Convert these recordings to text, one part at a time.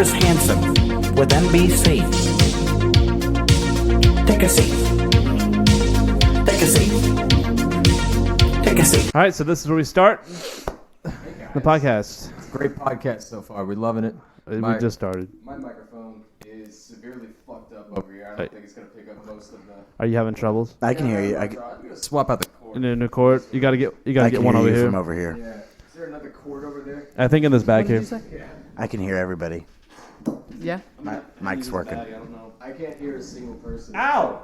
Chris Hansen with NBC. Take a seat. Take a seat. Take a seat. All right, so this is where we start the podcast. Great podcast so far. We're loving it. We just started. My microphone is severely fucked up over here. I don't think it's going to pick up most of the... Are you having troubles? I can hear you. I'm going to swap out the cord. In the cord, you gotta get one over here. From over here. Yeah. Is there another cord over there? I think in this back here. Yeah. I can hear everybody. Yeah. My mic's working. I don't know. I can't hear a single person. Ow!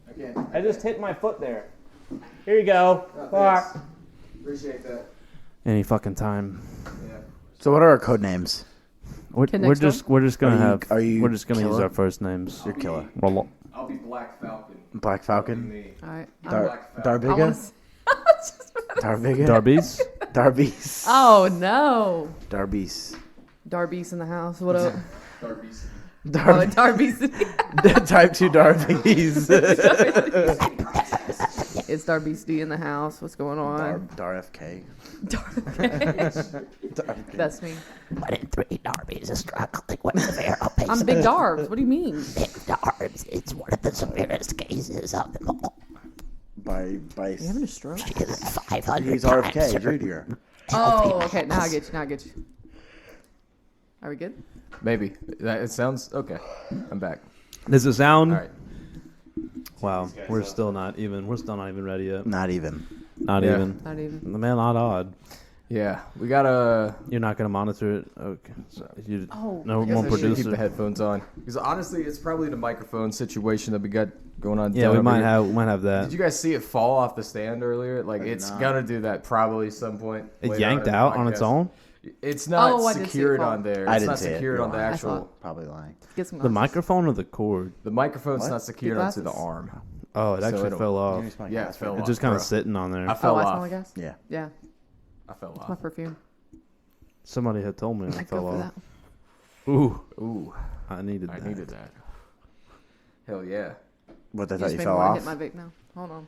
I can't. I just hit my foot there. Here you go. Thanks. Appreciate that. Any fucking time. Yeah. So what are our code names? We're just gonna Are you use Killer? our first names. You're Killer. Well, I'll be Black Falcon. Black Falcon. Me. All right. Darbiga. Darbiga. Darby's. Darby's. Oh no. Darby's. Darby's in the house. What up? Darby's. Oh, Darby's. Type 2 Darby's. It's Darby's D in the house. What's going on? DarFK. That's me. 1 in 3 Darby's is struggling with severe obesity. I'm Big Darbs. What do you mean? Big Darbs is one of the severest cases of them all. By You having a stroke? She is 500 he's times RFK her- Jr. Oh, okay. Now I get you. Are we good? Maybe. It sounds... Okay. I'm back. Does it sound? All right. Wow, we're still not even ready yet. Not even. Not Yeah. even. Not even. Man, not odd. Yeah. We got a... You're not gonna monitor it. Okay. So you, Oh, no I guess more I should keep the producer. headphones on. Because honestly, it's probably the microphone situation that we got going on. Yeah, down we over might here. have that. Did you guys see it fall off the stand earlier? Like, I did it's not. gonna do that probably some point. It later yanked in the out on its podcast. own. It's not Oh, I did see it secured fall. on there. I It's didn't not see it. secured on the You're lying. actual. Probably lying. Get some The glasses. microphone or the cord? The microphone's What? not secured Your onto the glasses? arm. Oh, it So actually it'll- fell off. Yeah, it fell It's off. just kind of bro. sitting on there. I fell Oh, I smell off. like gas? Yeah. Yeah. I fell My off. perfume. Somebody had told me I I fell go for off. that. Ooh, Ooh, I needed I that. needed that. Hell yeah. What, they You thought just you made fell me want off? to hit my vape now. Hold on.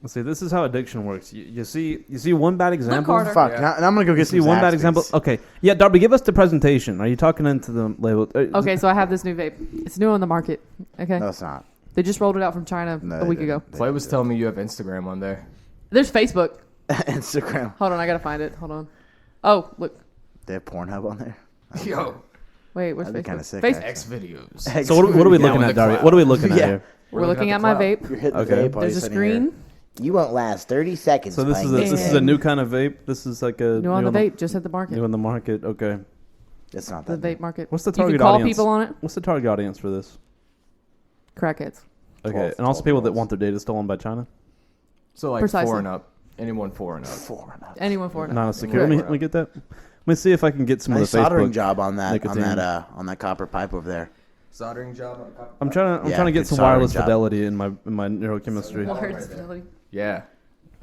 See, this is how addiction works. You see one bad example. Carter. Fuck. Yeah. Now I'm going to go get You see some one bad Zaxby's. example. Okay, yeah, Darby, give us the presentation. Are you talking into the label? Okay, so I have this new vape. It's new on the market. Okay. No, it's not. They just rolled it out from China No, a they week didn't. ago. They Clay was didn't telling me you have Instagram on there. There's Facebook. do it. Instagram. Hold on, I gotta find it. Hold on. Oh, look. They have Pornhub on there. Yo, Wait, where's That'd be Facebook? kinda sick, Face- actually. X videos. So what are we Yeah, looking with at, the Darby? cloud. What are we looking at Yeah. here? We're looking at my vape. You're hitting Okay. the vape while There's you're a sitting here. screen. You won't last 30 seconds. So this is playing a new kind of vape. This is like a New on the vape, just hit the market. New on the market. Okay. It's not The that. vape market. What's the You target can call audience? people on it. What's the target audience for this? Crackheads. Okay, 12 and also people that 12. want their data stolen by China. So like Precisely. 4 and up. Anyone 4 and up. Anyone for it. Not a secure. Let me get that. Let me see if I can get some Nice of the soldering Facebook. job on that nicotine. on that copper pipe over there. Soldering job on a couple. I'm trying Yeah, to get good some soldering wireless job. fidelity in my neurochemistry. Words, fidelity. Yeah.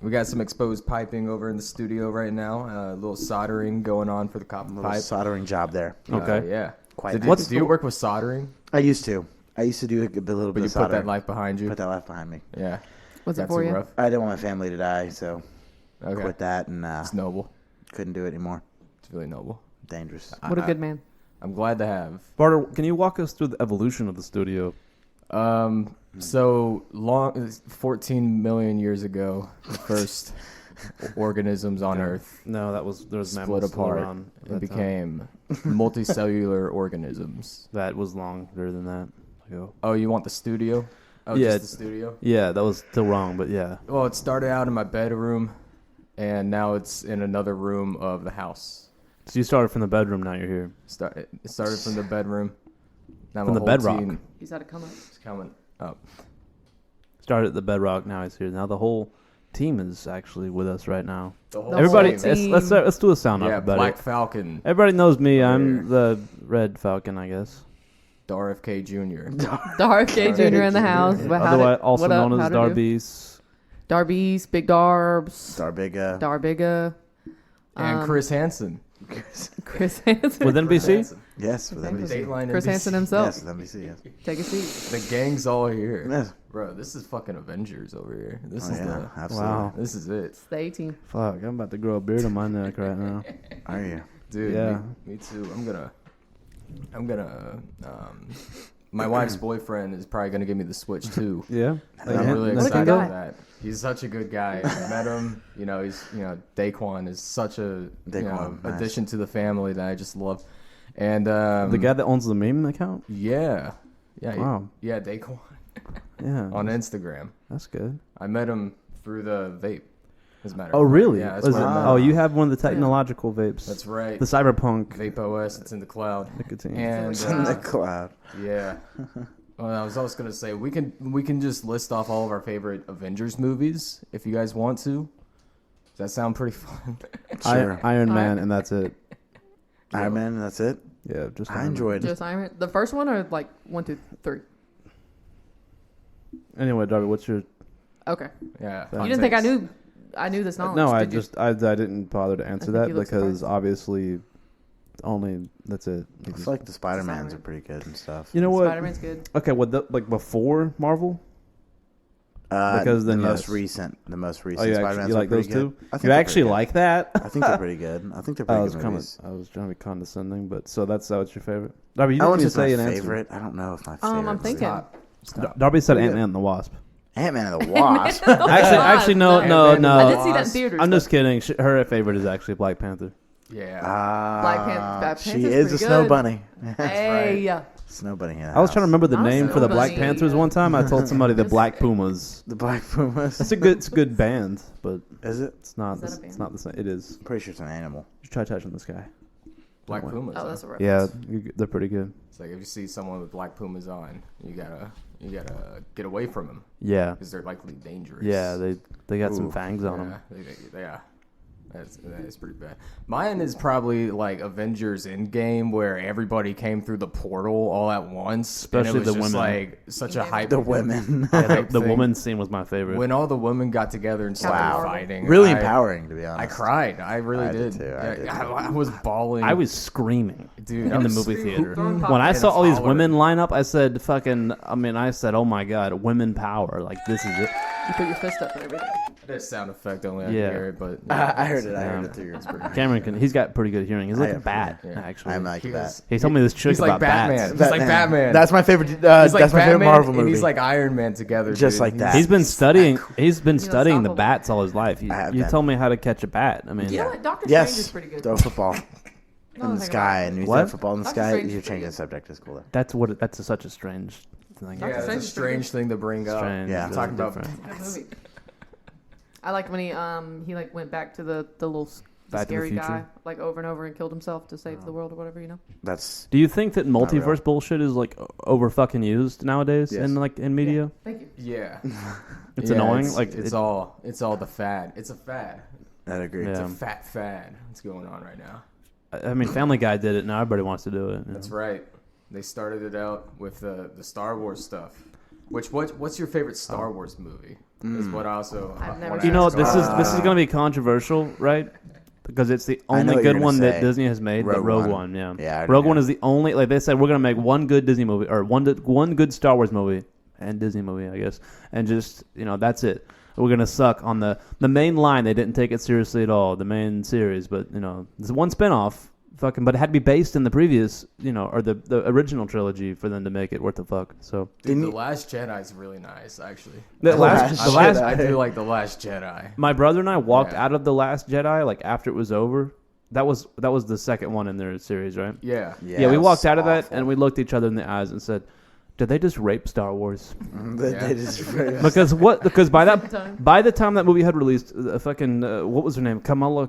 We got some exposed piping over in the studio right now. A little soldering going on for the copper Little pipe. soldering job there. Okay. Yeah. Quite Did nice. do you work with soldering? I used to do a little But bit you of put soldering. that life behind you? Put that life behind me. Yeah. What's it Got for too you? rough? I didn't want my family to die, so Okay. quit that and It's noble. couldn't do it anymore. It's really noble. Dangerous. What a good man. I'm glad to have. Barter, can you walk us through the evolution of the studio? So long, 14 million years ago, the first organisms on Earth No, there was split mammals still apart around at and that time. became multicellular organisms. That was longer than that ago. Oh, you want the studio? Oh, Yeah. just the studio? Yeah, that was still wrong, but yeah. Well, it started out in my bedroom, and now it's in another room of the house. So you started from the bedroom, now you're here. It started from the bedroom. Now From my the whole bedrock. team He's had to come up. is coming up. Started at the bedrock, now he's here. Now the whole team is actually with us right now. The whole The Everybody, whole team. let's do a sound off, yeah, everybody. Black Falcon, Everybody knows me. Over I'm here. the Red Falcon, I guess. RFK Jr. The RFK Jr. in the house. But how Otherwise, did- also what up? known How as to do? Darby's. Darby's, Big Darbs, Darbiga. Darbiga, and Chris Hansen. Chris Hansen. With NBC? Yes, with NBC. Dateline Chris NBC. Hansen himself. Yes, with NBC. Yes. Take a seat. The gang's all here. Yes. Bro, this is fucking Avengers over here. This Oh, is yeah, absolutely. Wow. this is it. It's the A-team. Fuck, I'm about to grow a beard on my neck right now. Are you? Dude, Yeah. me too. I'm gonna. My wife's boyfriend is probably gonna give me the Switch too. Yeah. And I'm really That's excited good. for that. He's such a good guy. I met him. Daquan is such a Daquan, nice. addition to the family that I just love. And The guy that owns the meme account. yeah, Wow. Daquan Yeah. on Instagram. That's good. I met him through the vape. As a matter Oh of fact. really? Yeah, that's Was where it- I met oh, him. you have one of the technological vapes. That's right. The cyberpunk Vape OS. It's in the cloud. nicotine. And It's in the cloud. yeah. Well, I was also gonna say we can just list off all of our favorite Avengers movies if you guys want to. Does that sound pretty fun? Sure. Iron Man, Alright. and that's it. Iron Man, that's it. Yeah, just I Iron Man. enjoyed Just Iron Man. The first one or like 1, 2, 3? Anyway, Darby, what's your? Okay. Yeah. You You didn't think I knew this knowledge? No, I did you? just I didn't bother to answer think that you look because surprised. obviously, only that's it. I feel like the Spider-Mans Spider-Man. are pretty good and stuff. You know what? Spider-Man's good. Okay, well, like before Marvel. Because then the most yes. recent Oh, you Spider-Man's actually, you are like those pretty two? good. I think You they're actually pretty like that? good. I think they're pretty good. I think they're pretty good movies. I was trying to be condescending, but so that's what's your favorite? Darby, you I didn't wouldn't even say say my an answer. favorite. I don't know if my favorite. I'm movie. thinking. Stop. Darby said Pretty Ant good. Man and the Wasp. Ant-Man and the Wasp. Actually, no. I did see that in theaters. I'm though. just kidding. Her favorite is actually Black Panther. Yeah. Black She Panther's is a pretty snow good. bunny. Hey, Snow bunny. In the I was trying to house. remember the Not name for the Black somebody. Panthers one time. I told somebody the Black Pumas. The Black Pumas. It's a good band, but Is it? it's not. Is that a It's band? not the same. It is. I'm pretty sure it's an animal. Just try touching this guy. Black Pumas. oh, huh? that's a Yeah, reference. they're pretty good. It's like if you see someone with black Pumas on, you gotta get away from them Yeah, because they're likely dangerous. yeah. They got some Ooh. fangs on them. Yeah. That is pretty bad. Mine is probably like Avengers Endgame, where everybody came through the portal all at once. Especially and it was the just women. like such a hype. The women. hype The thing. woman scene was my favorite. When all the women got together and started Wow. fighting, really I- empowering, to be honest. I cried. I really I did did. too. I did Yeah, too. I was bawling. I was screaming Dude, in the movie theater. Throwing When I and saw all these hollering. women line up, I said, oh my God, women power. Like, this is it. You put your fist up and everything. This sound effect only I Yeah. can hear it, but I heard it. I Yeah. heard it through. Cameron he's got pretty good hearing. He's like I a have bat, yeah. actually. I'm like He that. was- he told me this trick He's about like Batman. bats. He's like Batman. That's my favorite. He's like that's my favorite Batman, Marvel movie. and he's like Iron Man together. Just dude. like that. He's been studying. He's been He's studying the unstoppable. bats all his life. You I have you been. told me how to catch a bat. I mean, You know what? Doctor yes. Strange is pretty good. Throw a football No, in the think sky about it. and use What? that football in the Doctor sky. Strange is You're pretty changing the good. subject. It's cool though. that's such a strange thing. Doctor Yeah, Strange it's a is pretty strange thing to bring up. Strange. Yeah. really Talking about different. Good movie. I liked when he like went back to the little Back to the scary guy Future? like over and over and killed himself to save the world or whatever, you know. That's Do you think that real. multiverse bullshit is like over fucking used nowadays Yes. in media? Thank you. Yeah, It's Yeah, annoying. It's, like it's all the fad. It's a fad. I'd agree. Yeah. It's a fat fad. What's going on right now? I mean, Family Guy did it. Now everybody wants to do it. you That's know? right. They started it out with the Star Wars stuff. What's your favorite Star Wars movie? Is what I also I've never wanna seen You know, ask this about. is going to be controversial, right? Because it's the I know only what you're good gonna one that say. Disney has made. But Rogue Rogue One. One, yeah. Yeah, I already Rogue knew. One is the only. Like they said, we're going to make one good Disney movie or one good Star Wars movie and Disney movie, I guess, and just that's it. We're gonna suck on the main line. They didn't take it seriously at all. The main series, but there's one spinoff. But it had to be based in the previous, or the original trilogy for them to make it worth the fuck. So Dude, The Last Jedi is really nice, actually. the last, Last the last, Jedi. I do like The Last Jedi. my brother and I walked Yeah. out of the Last Jedi like after it was over. That was the second one in their series, right? Yeah. Yeah, we it's walked out of that awful. and we looked each other in the eyes and said, "Did they just rape Star Wars?" They just Because by Same time. the time that movie had released, what was her name? Camilla.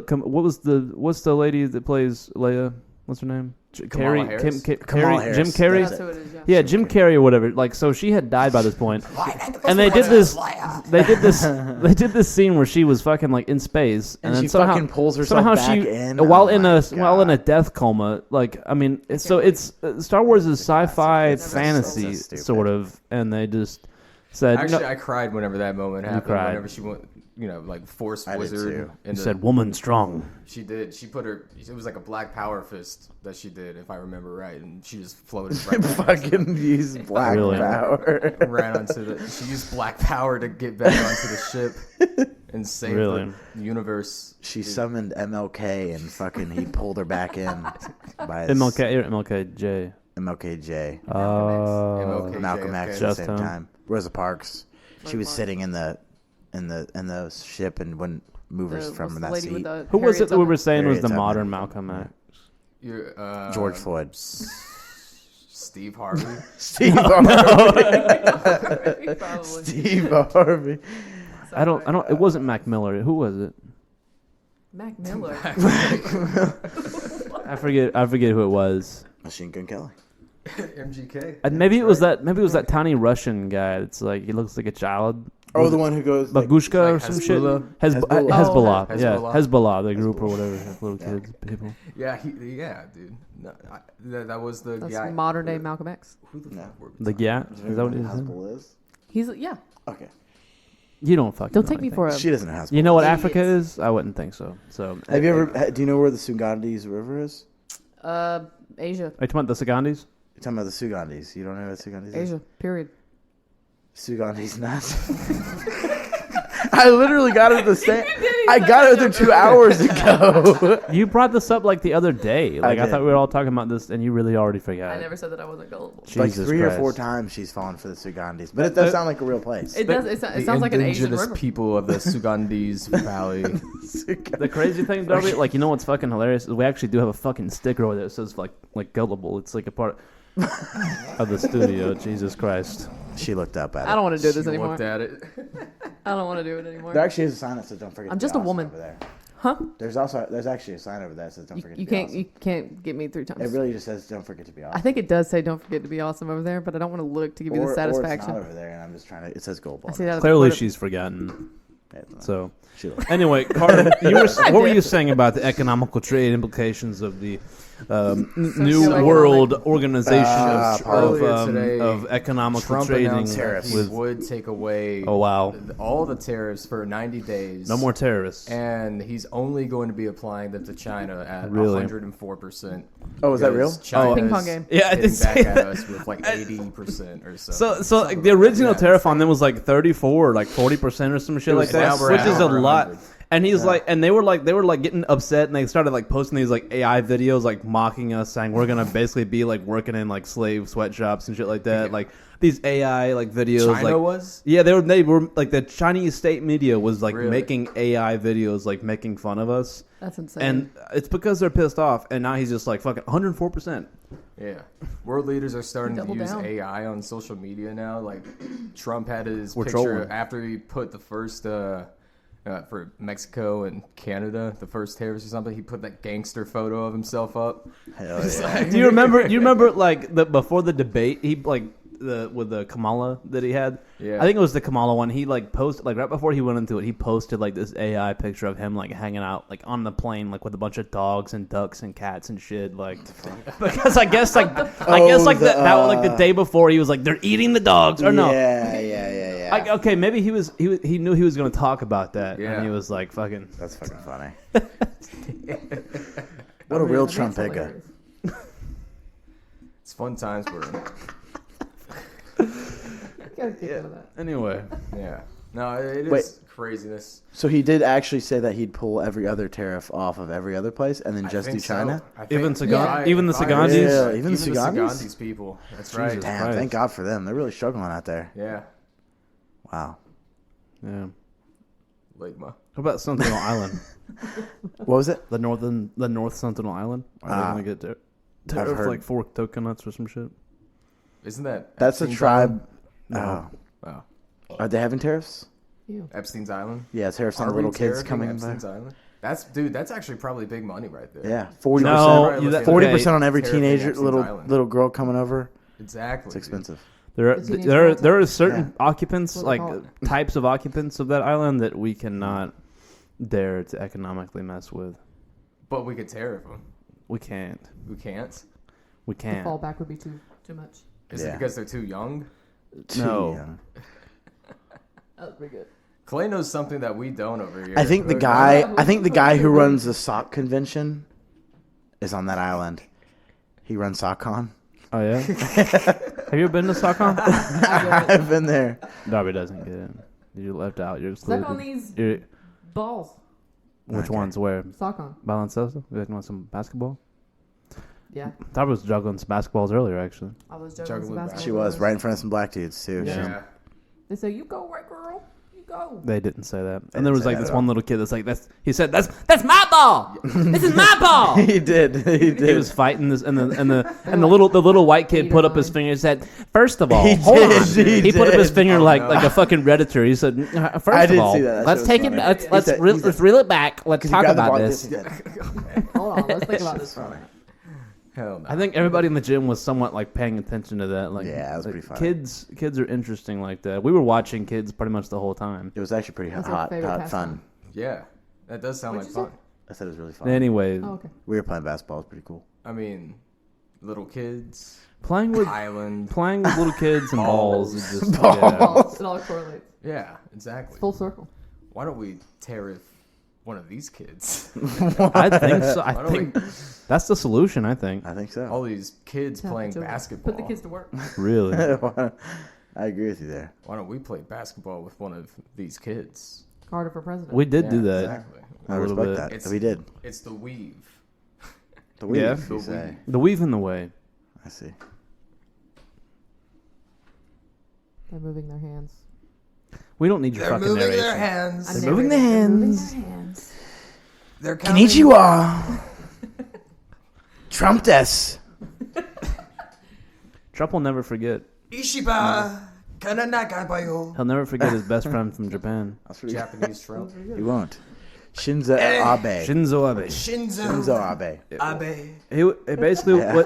What's the lady that plays Leia? What's her name? Kamala Harris? Kamala Harris. Jim Carrey. That's who it is. Yeah. Yeah, Jim Carrey or whatever. Like, so she had died by this point, and they did this. They did this. They did this scene where she was fucking like in space, And then she somehow, fucking pulls herself somehow back she, in. while Oh in my a God. death coma. Like, I mean, it's Star Wars is sci-fi It's so fantasy stupid. sort of, and they just said, Actually, no, I cried whenever that moment happened. cried. Whenever she went, like Force I did Wizard. too. And you said woman strong. she did. She put her. It was like a black power fist that she did, if I remember right, and she just floated right back fucking use black Really? power. ran onto the. She used black power to get back onto the ship. and saved Really? the universe. She summoned MLK and fucking he pulled her back in by his MLK or MLKJ. MLKJ. MLK, Malcolm JFK. X at the Just same him. time. Rosa Parks. She was Parks. sitting in the ship and wouldn't move her from the that lady with seat. the Who was it that we were saying was Harriet the Tubman. modern Malcolm X? George Floyd. Steve Harvey. Steve Harvey. Probably. Steve Harvey. I don't. It wasn't Mac Miller. Who was it? Mac Miller. I forget who it was. Machine Gun Kelly. MGK. And maybe it was that. Maybe it was that tiny Russian guy. It's like he looks like a child. Oh, the one who goes like, Bagushka or like some shit. Hezbollah? Hezbollah. Hezbollah. Oh, Yeah, Hezbollah. Hezbollah, the group or whatever, little kids, people. Yeah, dude. No, that was the That's guy. modern day Malcolm X. Who the fuck were we The talking yeah, is that what it is? Hezbollah is? He's yeah. Okay. You don't fucking. Don't know take me anything. for a. She doesn't have Hezbollah. You know what Idiots. Africa is? I wouldn't think so. So. Have you ever? Do you know where the Sugandis River is? Asia. Are you talking about the Sagandis? You're talking about the Sugandis. You don't know what Sugandis is? Asia. Period. Sugandis nuts. I literally got it the same. I got it there 2 hours ago. You brought this up like the other day. Like I did. thought we were all talking about this, and you really already forgot. I never said that I wasn't gullible. Like Jesus 3 or Christ. 4 times she's fallen for the Sugandis, but it does sound like a real place. It does. It sounds like an Asian indigenous river. people of the Sugandis Valley. The crazy thing, Darby, like you know what's fucking hilarious is we actually do have a fucking sticker over there that says like gullible. It's like a part of the studio. Jesus Christ. She looked up at it. I don't want to do this She anymore. looked at it. I don't want to do it anymore. There actually is a sign that says "Don't forget." I'm to be just a awesome" woman. over there. Huh? There's actually a sign over there that says "Don't forget You to be can't. awesome." You can't get me 3 times. It really just says "Don't forget to be awesome." I think it does say "Don't forget to be awesome" over there, but I don't want to look to give you the Or it's satisfaction. not over there, and I'm just trying to. It says "Gold Ball." I see that. at the Clearly, foot of- she's forgotten. So She looked. anyway, Carter, what were you saying about the economical trade implications of the New Socioeconomic- World Organization Earlier today, of economical Trump trading announced that tariffs. he with would take away oh wow, all the tariffs for 90 days. no more terrorists. And he's only going to be applying them to China at Really? 104%. Oh, is that real? China's Ping pong game. Yeah, I hitting did back say at that. us with like 80% or so. So like the original tariff on them was like 34 or like 40% or some shit like was that, now we're which at is a over lot. 100. And he's like, and they were like getting upset, and they started like posting these like AI videos, like mocking us, saying we're gonna basically be like working in like slave sweatshops and shit like that. Like these AI like videos, China like was? yeah, they were like the Chinese state media was like Really? making AI videos, like making fun of us, That's insane. and it's because they're pissed off. And now he's just like fucking 104%. Yeah. World leaders are starting to Double use down. AI on social media now. Like Trump had his We're picture trolling. after he put the first for Mexico and Canada, the first tariffs or something. He put that gangster photo of himself up. Hell yeah. Do you remember? You remember like before the debate, he like with the Kamala that he had. Yeah. I think it was the Kamala one. He like posted like right before he went into it, he posted like this AI picture of him like hanging out like on the plane like with a bunch of dogs and ducks and cats and shit. Like because I guess like the day before he was like they're eating the dogs or no. Yeah. Like, okay, maybe he knew he was going to talk about that, Yeah. and he was like, "Fucking." That's fucking funny. What a real That's Trump pickup. hilarious. It's fun times we're in. Gotta get rid of that. Anyway, Yeah. No, it is Wait. craziness. So he did actually say that he'd pull every other tariff off of every other place and then I just do think so. China? I think- Even Sagan- Yeah. even the if I- Sagandis? Yeah, even the the Sagandis? Sagandis people. That's Jesus. right. Damn, Christ. thank God for them. They're really struggling out there. Yeah. Wow. yeah. Ligma. What about Sentinel Island? What was it? The North Sentinel Island? Are they going to get tariff heard. like 4 coconuts or some shit? Isn't that That's a Epstein's tribe. No. Island? Oh. Are they having tariffs? Ew. Epstein's Island? Yeah, tariffs on Are the we little kids tariffing coming Epstein's back. Island? That's actually probably big money right there. Yeah, 40%. No, you- that- 40% on every Tariffing teenager, Epstein's little Island. little girl coming over. Exactly. It's expensive. There are The teenage there Walter? there are certain Yeah. occupants That's what they like call types of occupants of that island that we cannot dare to economically mess with. But we could tariff them. We can't. We can't. We The can't. fallback would be too much. Is Yeah. it because they're too young? No. Yeah. That was pretty good. Clay knows something that we don't over here. I think the guy who runs the sock convention is on that island. He runs SockCon. Oh yeah. Have you ever been to Stockholm? I've been there. Darby doesn't get in. You left out. You're Suck excluded. on these You're Balls. Which Okay. ones? Where? Sock on. Balancesto? You guys want some basketball? Yeah. I thought I was juggling some basketballs earlier, actually. I was Juggling juggling some back. basketball. She was players. right in front of some black dudes too. Yeah. They say, "You go, white girl. You go." They didn't say that. They And there didn't was say like that this at one all. little kid that's like, he said, that's my ball! This is my ball! He did. He did. He was fighting this, and the little white kid put up his finger and said, "First of all, He hold did, on." he Put up his did. finger Oh, like no. like a fucking redditor. He said, I "First did of all, see that. That let's shit take was it. funny. Let's He let's said- re- he said- let's reel it back. Let's He talk grabbed the ball about and this." he said, Hold on. Let's think about this for a minute. Hell no. I think everybody in the gym was somewhat like paying attention to that. Like, Yeah, it was like, pretty funny. Kids are interesting like that. We were watching kids pretty much the whole time. It was actually pretty What's your hot, favorite fun. pastime? Yeah, that does sound What'd like you fun. I said it was really fun. Anyway, Oh, okay. We were playing basketball. It was pretty cool. I mean, little kids, playing with island. little kids and balls is just It all correlates. Yeah, exactly. Full circle. Why don't we tariff one of these kids? yeah. I think so. Why I don't think that's the solution. I think I think so. All these kids Yeah, playing put your- basketball. Put the kids to work. really. I agree with you there. Why don't we play basketball with one of these kids? Carter for president. We did do Yeah, that. Exactly. I A little respect bit. that. It's- We did. It's the weave. The weave, Yeah. you The say. weave. The weave in the way. I see. They're moving their hands. We don't need your fucking narration. hands. They're moving their hands. hands. They're counting. Konnichiwa. Trump des. Trump will never forget. Ishiba kananagabayo. He'll never forget his best friend from Japan. That's pretty Japanese Trump. He won't. Shinzo Abe. Shinzo Abe. Shinzo Abe. Abe. He basically Yeah.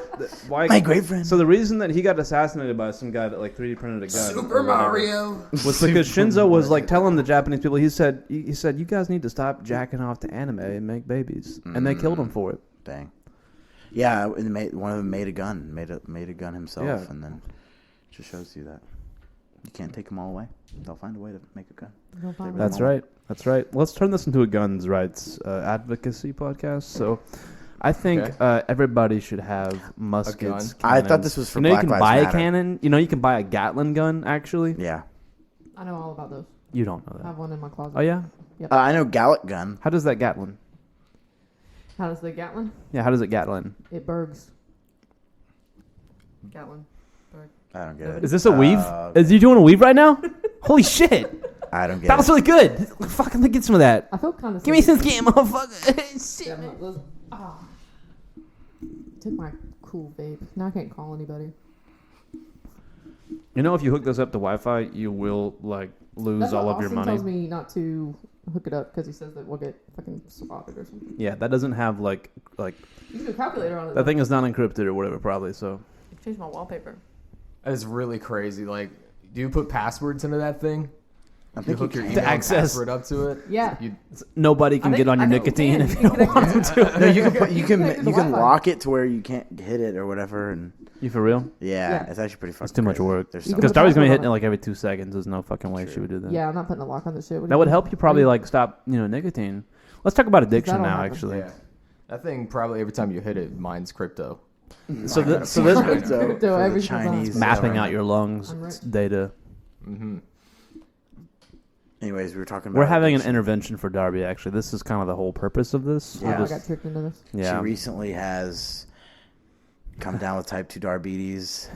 why My great friend. So the reason that he got assassinated by some guy that like 3D printed a gun Super or whatever Mario. was because Shinzo was like telling the Japanese people. He said you guys need to stop jacking off to anime and make babies, and they killed him for it. Dang. Yeah, and one of them made a gun. Made a gun himself, Yeah. and then just shows you that you can't take them all away. They'll find a way to make a gun. They'll find That's out. right. That's right. Let's turn this into a guns rights advocacy podcast. So, I think Okay. everybody should have muskets. I thought cannons. this was for you know, Black you can Lives buy a Matter. cannon. You know, you can buy a Gatling gun. Actually, Yeah. I know all about those. you don't know I that. have one in my closet. Oh yeah. I know Gallic gun. How does that Gatling? How does the Gatlin? Yeah, how does it Gatling? It burgs. Gatlin. Berg. I don't get it. Is this a weave? Is you doing a weave right now? Holy shit! I don't get That was it. really good. Fucking let me get some of that. I feel kind of. Give me some game, motherfucker. Shit, Yeah, man. those, Took my cool vape. Now I can't call anybody. You know, if you hook this up to Wi-Fi, you will like lose That's all what of your Austin money. tells me not to hook it up because he says that we'll get fucking swatted or something. Yeah, that doesn't have like You can do a calculator on it. that thing is not encrypted or whatever, probably. So Change my wallpaper. That's really crazy. Like, do you put passwords into that thing? I You think you hook your can. email access. password up to it? Yeah. You, nobody can I get think- on your I think nicotine you if can. you You can don't want to. No, you can put, you connect to can the you can Wi-Fi. lock it to where you can't hit it or whatever, and You for real? yeah, Yeah. it's actually pretty fucking. It's too much crazy. work. There's You so can Because put Darby's gonna password hit on it it. like every 2 seconds. There's no fucking way she would do that. Yeah, I'm not putting a lock on this shit. What do That you would mean? help you probably like stop nicotine. Let's talk about addiction That'll now. happen. Actually, yeah. That thing probably every time you hit it, mine's crypto. so this So, Crypto, for the everything's on. Chinese mapping out your lungs I'm rich. data. Mm-hmm. Anyways, we were talking about. We're having an addiction. intervention for Darby. Actually, this is kind of the whole purpose of this. Oh, We're I just- got tricked into this. yeah. She recently has come down with type 2 diabetes.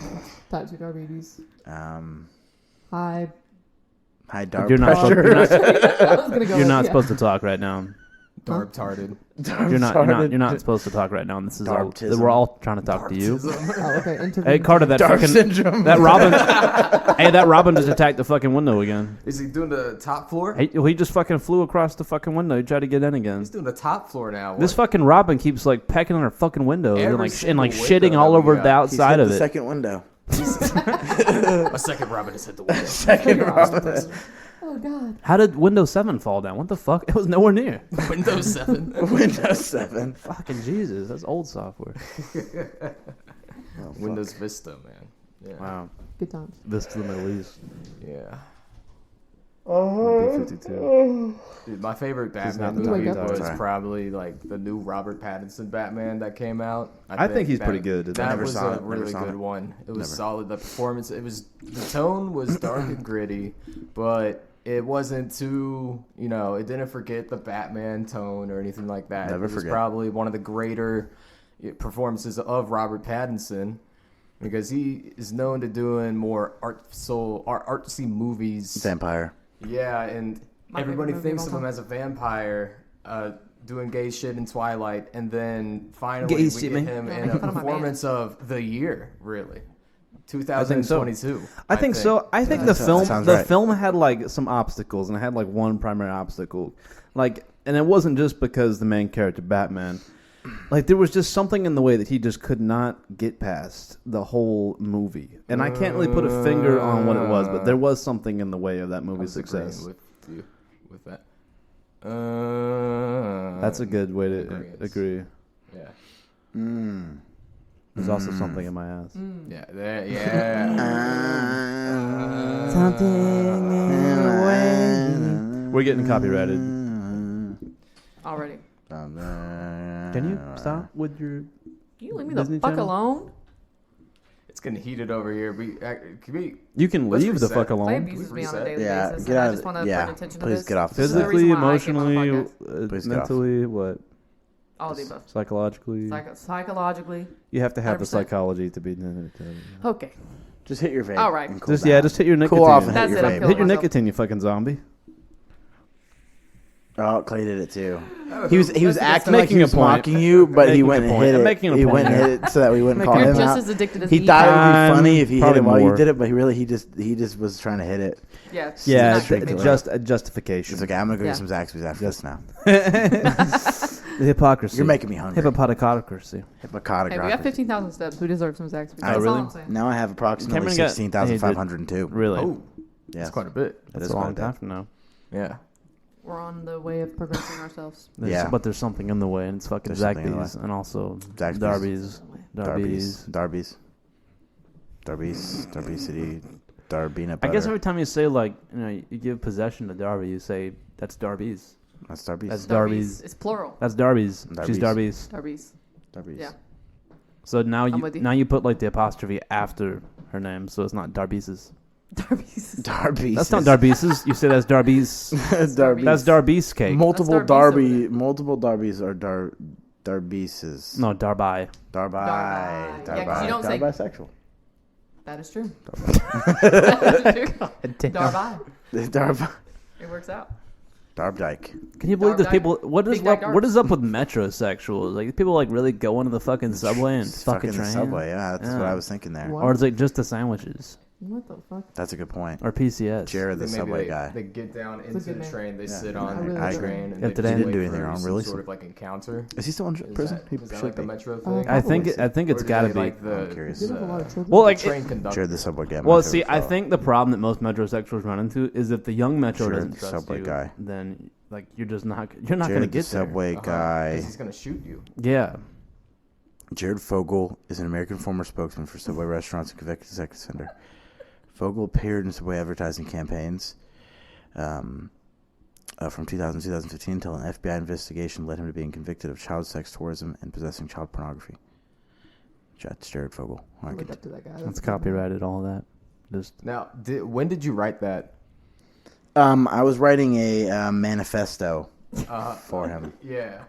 Type 2 diabetes. Um, High. high dark You're not. pressure. You're not, I was gonna go. you're not yeah. supposed to talk right now. Darb-tarded. You're not supposed to talk right now. And this is all. Darbtism. We're all trying to talk to you. Oh, okay. Intervene. Hey Carter, that Dark fucking syndrome. that Robin. Hey, that Robin just attacked the fucking window again. Is he doing the top floor? He just fucking flew across the fucking window. He tried to get in again. He's doing the top floor now. This fucking Robin keeps like pecking on her fucking windows and Every like single shitting window all that over we the got. He's outside hit of the it. second window. A second Robin has hit the window. Second Robin. Oh God. How did Windows 7 fall down? What the fuck? It was nowhere near. Windows 7. Windows 7. Fucking Jesus, that's old software. Windows Vista, man. Yeah. Wow, Good times. this to the Middle East. Yeah. B-52. Dude, my favorite not Batman the movie top was Sorry. probably like the new Robert Pattinson Batman that came out. I think he's pretty good. That Never was saw a it, never really saw good it. one. It was Never. solid. The performance, the tone was dark and gritty, but it wasn't too, it didn't forget the Batman tone or anything like that. Never it was forget. probably one of the greater performances of Robert Pattinson because he is known to doing more artsy movies. Vampire. Yeah, and My everybody favorite movie thinks of of all him time. as a vampire doing gay shit in Twilight, and then finally Gay we shit, get man. him Yeah, in a making fun of my performance of the year, really. I think 2022. I think so. I think That sounds right. film had like some obstacles, and it had like one primary obstacle, and it wasn't just because the main character Batman, like there was just something in the way that he just could not get past the whole movie, and I can't really put a finger on what it was, but there was something in the way of that movie's I'm agreeing success. with you with that. That's a good way to agreeance. agree. Yeah. There's also something in my ass. Yeah. There. Yeah. We're getting copyrighted. Already. Can you stop with your? You leave me Disney the fuck Channel? alone. It's getting heated over here. Can we? You can Let's leave the reset. fuck Clay alone. abuses me on a reset? daily Yeah, basis, get and I out just of- want to yeah, bring attention please to this. get off This is this. the Physically, reason why I came on the emotionally, podcast. Please get off. mentally, what? All of the above. Psychologically, Psychologically. you have to have the 100%. psychology to be. Okay. Just hit your vape. All right. and cool Just down. just hit your nicotine. Cool off and That's hit it. your I'm vape. feeling Hit your myself. nicotine, you fucking zombie. Oh, Clay did it too. He was That's acting like making he a was point. mocking you, but he Making went a and point. hit I'm it. making a He point went and here. hit it so that we wouldn't call You're him just out. as addicted as He me. thought it would be I'm funny if he hit probably it while you more. did it, but he just was trying to hit it. Yeah. Yeah, Not it's good, man. just a justification. It's okay. I'm gonna go Yeah. get some Zaxby's after this now. The hypocrisy. You're making me hungry. Hypocrisy. Hypocritic. Hey, we got 15,000 steps. Who deserves some Zaxby's? Oh, That's really? all I'm saying. Now I have approximately Cameron got- 16,502. Really? Oh, Yes. that's quite a bit. That That's is a quite long bit. time from now. Yeah. We're on the way of progressing ourselves. Yeah. But there's something in the way, and it's fucking There's something in the Zaxby's and also Zaxby's. Darby's. Darby City, Darbina. I guess every time you say you give possession to Darby, you say that's Darby's. That's Darby's. That's Darby's. It's plural. That's Darby's. She's Darby's. Darby's. Darby's. Yeah. So now I'm with you. you put like the apostrophe after her name, so it's not Darby's. Darby's. Darby's. That's not Darby's. You say that's Darby's. Darby's. That's Darby's cake. Multiple That's Darby's over multiple Darby's are Darby's. No, Darby. Darby. Yeah, 'cause you don't say- bisexual. That is true. That is true. Darby. Darby. It works out. Darbdyke. Can you believe there's Dark people? What is Big Dyke what is Darks. up with metrosexuals? Like people like really go into the fucking subway and It's fuck a fucking the train, subway. Yeah, that's what Yeah. I was thinking there. What? or is it just the sandwiches What the fuck? That's a good point. or PCS? Jared, the Maybe subway guy. They get down a into good the name. train. They Yeah. sit I on really the like train, it. and If they they just didn't wait do anything for wrong, some really. sort of like encounter. Is he still in prison? He Is that should like a be. metro Oh, thing? I think Probably. I think it's Or do got to they be. like the, I'm curious. Did have a lot of children. Well, like train conductor. Jared, the subway guy. my well, favorite see, I fellow. think the problem that most metrosexuals run into is if the young metro Jared, doesn't the trust subway you, guy. then like you're just not going to Jared, the get there. subway Uh-huh, guy. 'cause he's gonna shoot you. Yeah, Jared Fogle is an American former spokesman for Subway restaurants and Convective Executive Center. Fogle appeared in Subway advertising campaigns from 2000 to 2015 until an FBI investigation led him to being convicted of child sex tourism and possessing child pornography. That's Jared Fogle. I I look could- up to that guy. it's That's a good copyrighted. All of that. Just Now, when did you write that? I was writing a manifesto Uh, for him. Yeah.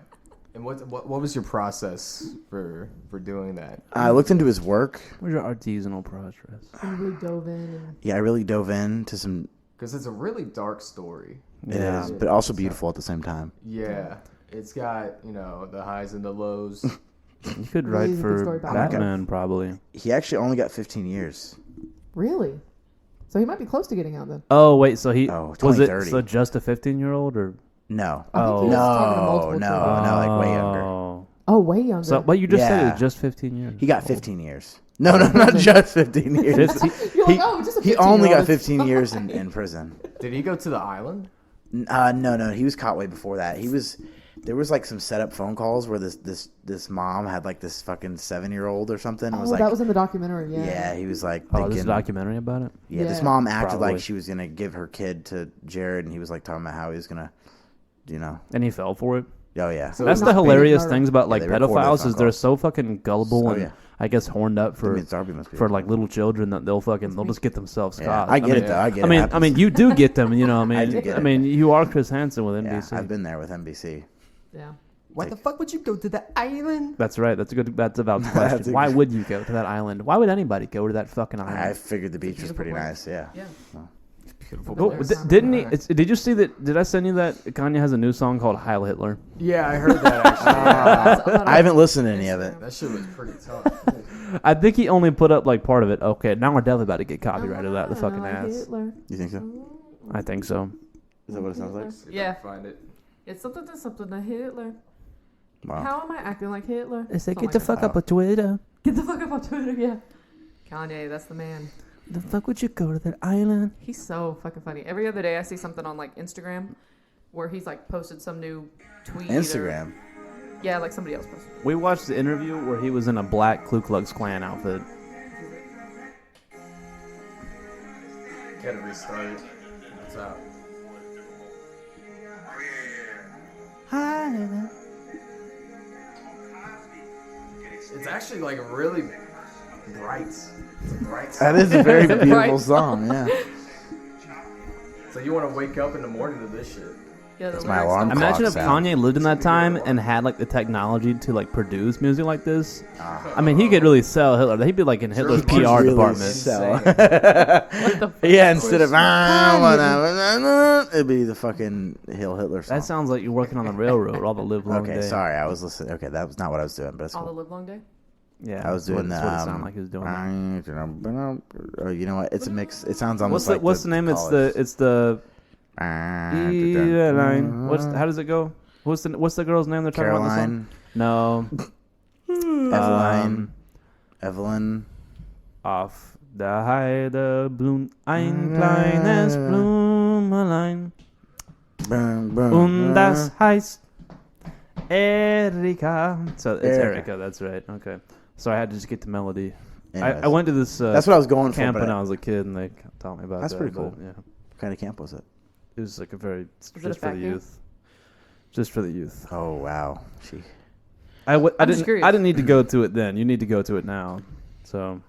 And what was your process for doing that? I looked into his work. where's your artisanal process? one. You really dove in. And Yeah, I really dove into some. Because it's a really dark story. It is, but also beautiful at the same time. Yeah. It's got, the highs and the lows. You could Really write is a good for story about Batman, probably. He actually only got 15 years. Really? So he might be close to getting out then. Oh wait, so he Oh, was it 2030. so just a 15-year-old or No. I think he was talking to No, multiple no, children. no, like way younger. Oh. Oh, way younger. So what you just said Yeah. is just 15 years. He got 15 years. No, not just 15 years. 15 You're like, oh, just a He only got 15-year-old. 15 years in prison. Did he go to the island? No, he was caught way before that. There was like some setup phone calls where this mom had like this fucking 7-year-old or something. And Oh, was like, that was in the documentary. Yeah. yeah, he was like Oh, thinking, there's a documentary about it. yeah, this Yeah. mom acted Probably. like she was gonna give her kid to Jared, and he was like talking about how he was gonna, And he fell for it. Oh yeah. So That's it the was hilarious murder. things about like they record those pedophiles phone is they're calls. so fucking gullible Oh, and yeah. I guess horned up That for means Darby must be for like little children that they'll just get themselves Yeah, caught. I get mean, it though. I get I it. mean, happens. you do get them. You know, I mean, I do get I it. mean, you are Chris Hansen with Yeah, NBC. I've been there with NBC. Yeah. Why the fuck would you go to the island? That's right. That's a valid That's question. a Why good- would you go to that island? Why would anybody go to that fucking I island? figured the beach was beautiful pretty place. nice. Yeah. Yeah. Beautiful. Oh, There's didn't he? time. Did you see that? Did I send you that Kanye has a new song called Heil Hitler? Yeah, I heard that actually. I haven't listened to any of it. That shit was pretty tough. I think he only put up like part of it. Okay, now we're definitely about to get copyrighted out the fucking ass. Hitler. You think so? I think so. Is that what it sounds like? See if I Yeah. can find it. It's something to Hitler. Wow. How am I acting like Hitler? They say Something get the like fuck that. up with Twitter. Get the fuck up on Twitter, yeah. Kanye, that's the man. The fuck would you go to that island? He's so fucking funny. Every other day I see something on like Instagram where he's like posted some new tweet. Instagram. Yeah, like somebody else posted. We watched the interview where he was in a black Ku Klux Klan outfit. Gotta restart it. What's up? It's actually like really bright. It's a bright song. That is a very It's a beautiful bright song. Yeah. So you want to wake up in the morning to this shit. Yeah, the That's my lyrics alarm don't- clock. Imagine if sound. Kanye lived in that time and had like the technology to like produce music like this. I mean, he could really sell Hitler. He'd be like in Hitler's He could PR really department. sell. What the fuck? Yeah, instead of it'd be the fucking Hitler song. That sounds like you're working on the railroad all the live long Okay, day. sorry, I was listening. Okay, that was not what I was doing, but it's All the cool. live long day? Yeah, I was doing that's the. what it sounded like he was doing. Oh, you know what? It's a mix. It sounds almost What's the like name? It's the Caroline. line. How does it go? What's the girl's name they're talking about? In the song? No. Evelyn. Auf der Heide blüht ein kleines Blumenlein und das heißt Erika. So it's Erika. That's right. Okay. So I had to just get the melody. Anyways. I went to this That's what I was going for. camp But when I was a kid, and they taught me about That's that. pretty but, cool. Yeah, what kind of camp was it? it was like a very it just a for fat the camp? youth. Just for the youth. Oh wow, she. I I'm just curious. didn't need to go to it then. You need to go to it now. So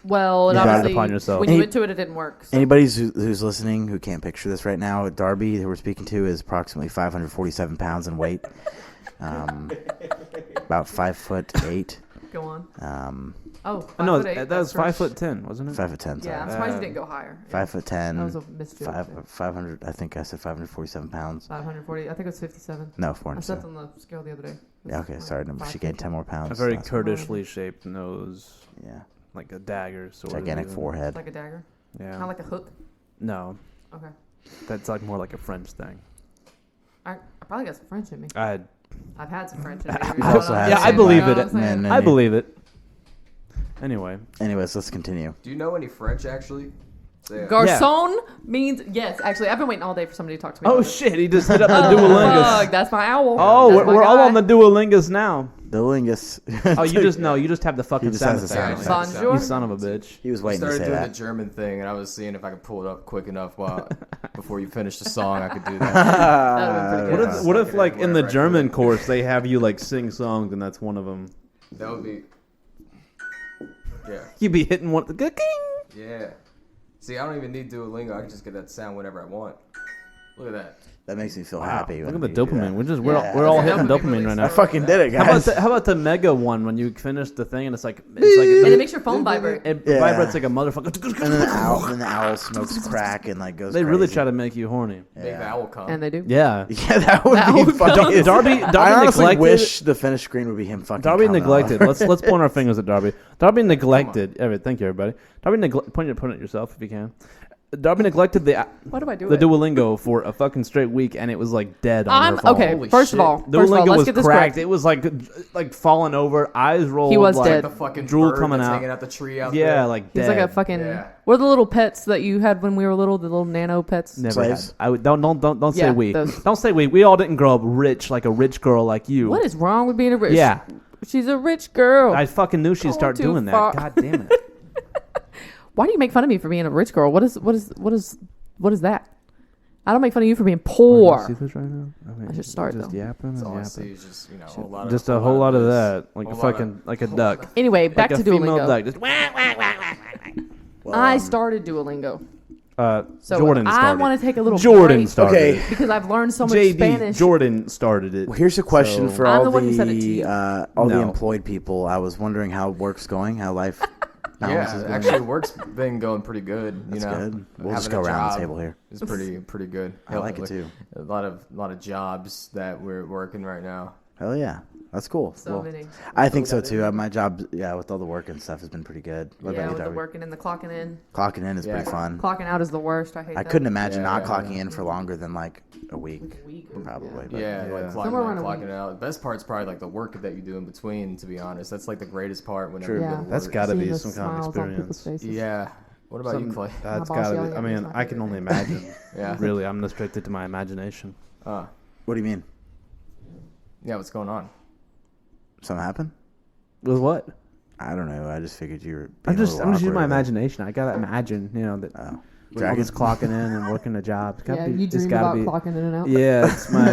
Well, it You brought it obviously, upon yourself. when you Any- went to it, it didn't work. So. Anybody who's listening who can't picture this right now, Darby, who we're speaking to, is approximately 547 pounds in weight. About 5'8". Go on. Um, Oh, no, 5'8", that was that's 5'10", wasn't it? 5'10". Yeah, I'm Sorry. surprised you didn't go higher. 5'10". That was a misjoke. 500. I think I said 547 pounds. 540. I think it was 57. No, I stepped 407. on the scale the other day. It was Yeah, okay, like sorry. No, she 550. gained 10 more pounds. A very last week. Kurdishly shaped nose, Yeah, like a dagger sort gigantic of. forehead. Like a dagger. Kind Yeah. of like a hook. No, Okay. that's like more like a French thing. I probably got some French in me. I I've had some French in me. I've also had Yeah, some, I believe You know it. what I'm saying? Man, I believe it. Anyway, Anyways, let's continue. Do you know any French actually? Say it. Garçon means yes. Actually, I've been waiting all day for somebody to talk to me. oh about it. shit, he just hit up the Oh, Duolingus. fuck, that's my owl. Oh, That's my we're all guy. on the Duolingus now. The lingus. Oh, you just have the fucking just sound has the effect. sound effect. Bonjour. You son of a bitch. He was I waiting to started say doing that. the German thing, and I was seeing if I could pull it up quick enough while before you finish the song. I could do that. That'd have been pretty What good. if, what if like in the Wherever I German could. course they have you like sing songs and that's one of them? That would be. Yeah. You'd be hitting one. King. Yeah. See, I don't even need Duolingo. I can just get that sound whenever I want. Look at that. That makes me feel Wow. happy. Look when at the you do dopamine. that. We're all Yeah. hitting Dopamine dopamine right I now. fucking did it, How about guys. how about the mega one when you finish the thing and it's like And it makes your phone vibrate. it Yeah. vibrates like a motherfucker. And then the owl smokes crack and like goes. They really crazy. try to make you horny. Make the Yeah. owl come. And they do. Yeah. Yeah, that would That be would fucking. come. Darby I honestly neglected. wish the finished screen would be him fucking. Darby coming neglected. on. Let's point our fingers at Darby. Darby neglected. Thank you, everybody. Darby point it at yourself if you can. Darby neglected Why do I do the it? Duolingo for a fucking straight week, and it was like dead on her phone. okay. Holy First shit. of all, Duolingo let's was get this cracked. correct. It was like falling over, eyes rolled. He was like, dead. The fucking drool bird coming that's out. hanging out the tree out Yeah, there. like He's dead. like a fucking. Yeah. What are the little pets that you had when we were little? The little nano pets. Never Slaves? had. I would don't say Yeah, we. those. Don't say we. We all didn't grow up rich like a rich girl like you. What is wrong with being a rich? Yeah. She's a rich girl. I fucking knew she'd Going start too doing that. far. God damn it. Why do you make fun of me for being a rich girl? What is that? I don't make fun of you for being Do you poor. see this right now? I should start, just though. yapping and All I yapping. see is just, a whole lot of Just a whole lot of this. that, like a Whole lot of- fucking like a duck, Anyway, back like to a female Duolingo. duck. Just Well, I started Duolingo. So Jordan I started. want to take a little Jordan break started. Okay. it. because I've learned so much JD Spanish. Jordan started it. Well, here's a question So- for I'm all the one who said it to you. the No. employed people. I was wondering how work's going, how life balance is Yeah, going. actually, work's been going pretty good. That's good. We'll just Having go a around the job table here. is pretty good. I like it too. A lot of jobs that we're working right now. Hell yeah, that's cool. So Well, many. I think so too. My job, with all the work and stuff, has been pretty good. What Yeah, about you, with the Darby? working and the clocking in. Clocking in is Yeah. pretty fun. Clocking out is the worst. I hate I that. couldn't imagine not Yeah. clocking in for longer than like a week, probably. But Yeah, like clocking Somewhere in, around a clocking week. out. The best part's probably like the work that you do in between. To be honest, that's like the greatest part. Whenever True. you go Yeah. to That's work. got to Seeing be the some kind of smiles on people's experience. faces. Yeah. What about you, Clay? That's My boss got to yelling be. I at me is mean, my I can favorite only thing. imagine. Yeah. Really, I'm restricted to my imagination. Uh, what do you mean? yeah. What's going on? Something happened? With what? I don't know. I just figured you were. I'm being a just little using my awkward. imagination. I gotta imagine, that Oh. we're all just clocking in and working a job. It's gotta Yeah, be, you it's dream gotta about be. clocking in and out. Yeah, it's my.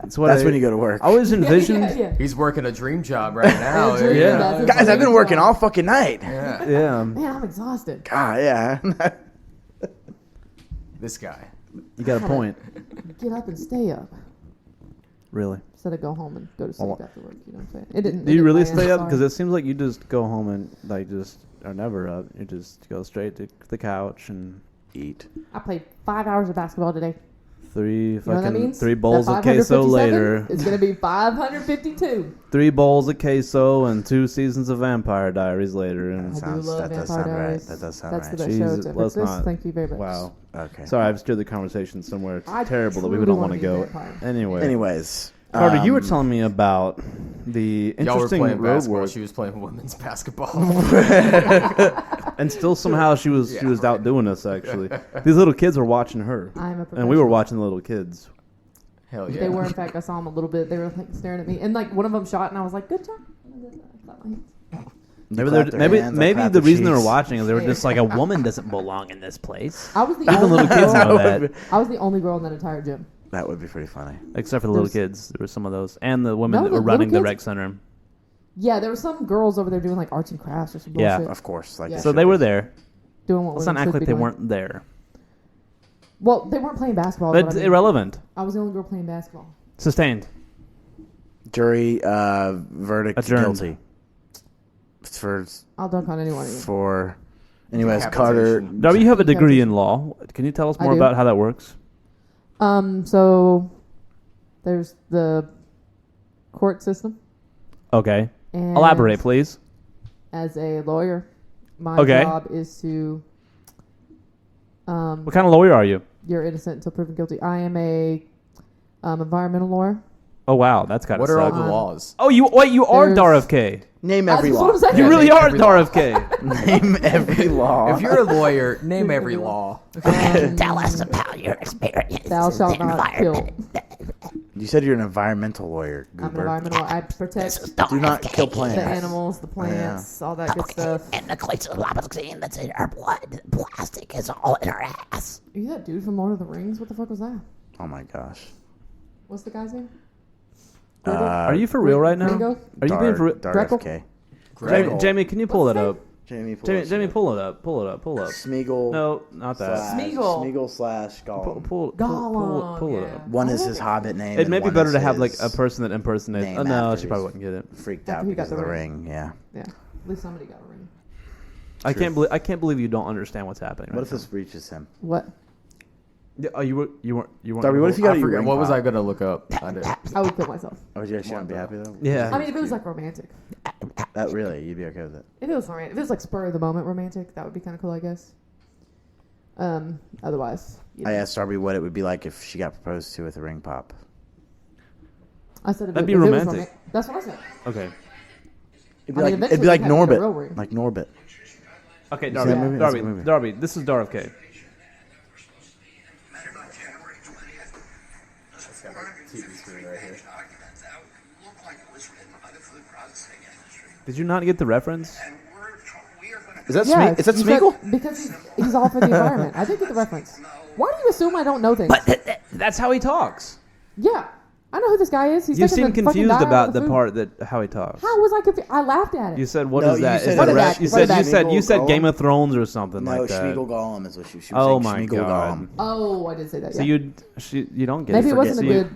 It's what That's I, when you go to work. I always envisioned. Yeah. He's working a dream job right now. dream, Yeah. that's a Guys, I've been dream working job. all fucking night. Yeah. Yeah, Man, I'm exhausted. God, yeah. This guy. you got a point. Get up and stay up Really? instead of go home and go to sleep Well, after work. You know what I'm saying? It didn't. Do you really land, stay up? sorry. Because it seems like you just go home and like just are never up. You just go straight to the couch and Eat. I played 5 hours of basketball today. three You know what that fucking means? 3 bowls That of queso 557 later. It's gonna be 552. 3 bowls of queso and 2 seasons of Vampire Diaries later. And I do love that does Vampire sound right. Diaries. That does sound That's right. the best Jesus, show it's ever let's exists. not- Thank you very much. wow. Okay. Sorry, I've steered the conversation somewhere I terrible that we truly don't wanna want to be a go. vampire. Anyway, Anyways. Carter, you were telling me about the Y'all were interesting playing road basketball. work, She was playing women's basketball. and still somehow she was outdoing us. Actually, these little kids were watching her, I'm a and we were professional. watching the little kids. Hell yeah. They were, in fact, I saw them a little bit. They were like staring at me, and like one of them shot, and I was like, "Good job." I clapped my hands. Maybe clapped their hands, I maybe clapped the their reason they were cheeks. watching is they were just like, a woman doesn't belong in this place. I was the Even only little kids girl. know that, I was the only girl in that entire gym. That would be pretty funny. except for the little There's- kids. There were some of those, and the women No, that the were running the little rec kids? center. Yeah, there were some girls over there doing like arts and crafts or some Yeah. bullshit. Of course. Like Yeah. it So should they be. were there. Doing what Let's women not act should like be they doing. weren't there. Well, they weren't playing basketball. is But what it's I mean. irrelevant. I was the only girl playing basketball. Sustained. Jury verdict Adjourned. guilty. For I'll dunk on anyone. for. Anyways, Carter. Decapitation. Darby, you have a degree in law. Can you tell us I more do. about how that works? So there's the court system. Okay. And Elaborate, please. As a lawyer, my Okay. job is to What kind of lawyer are you? you're innocent until proven guilty. I am a environmental lawyer. Oh wow, that's gotta What are all suck. the laws? Oh, you are There's- Dar of K. Name That's every what law. I'm saying. You Yeah, really name are every Dar law. of K. Name every law. If you're a lawyer, name every law. Tell us about your experience. Thou shalt not kill. You said you're an environmental lawyer, I'm an Goober. environmental. I protect Do not kill the plants. animals, the plants, all that good stuff. And the glycine that's in our blood. Plastic is all in our ass. Are you that dude from Lord of the Rings? What the fuck was that? Oh my gosh. What's the guy's name? Are you for real right now? Gringo? Are you being for real? Dar Greco? FK. Jamie, can you pull What's that his up? Jamie, pull Jamie, that Jamie, shit pull it up. Pull it up. Pull up. Smeagol. No, not that. Smeagol. Smeagol slash Gollum. Pull it up. One is his Hobbit name. It and may be one better is to have like his a person that impersonates. name Oh no, after she probably he's wouldn't get it. freaked After out he got because of the the ring. ring. Yeah. Yeah. At least somebody got a ring. I can't believe you don't understand what's happening. What right if this reaches him? What? now. Oh, you weren't. Darby, what if you got I your forget. ring What was pop? I gonna look up? I did. I would kill myself. Oh, would you actually not be happy though? Yeah. I mean, if it was like romantic. That really, you'd be okay with it. If it was romantic, if it was like spur of the moment romantic, that would be kind of cool, I guess. Otherwise, you know. I asked Darby what it would be like if she got proposed to with a ring pop. I said That'd be if it was romantic. That's what I said. Okay. It'd I be mean, like it'd be like eventually you'd have to get a real Norbit. ring. Like Norbit. Okay, see Darby. that movie? That's a Darby. movie. Darby. This is Dar of K. TV screen right here. Did you not get the reference? Is that Yeah, Is that you said- Smeagol? Because he's all for the environment. I did get the reference. Why do you assume I don't know things? But that's how he talks. Yeah, I know who this guy is. He's You taking seem the fucking confused dial about of the food. part that how he talks. How was I confused? I laughed at it. You said, "What No, is you that? said Is What that is red?" that? You What said is that? you said Smeagol Game of Thrones or something No, like that. Smeagol Gollum is what she was Oh saying. my Smeagol God. Gollum. Oh, I did say that. So Yeah. you don't get Maybe it. it wasn't a You- good.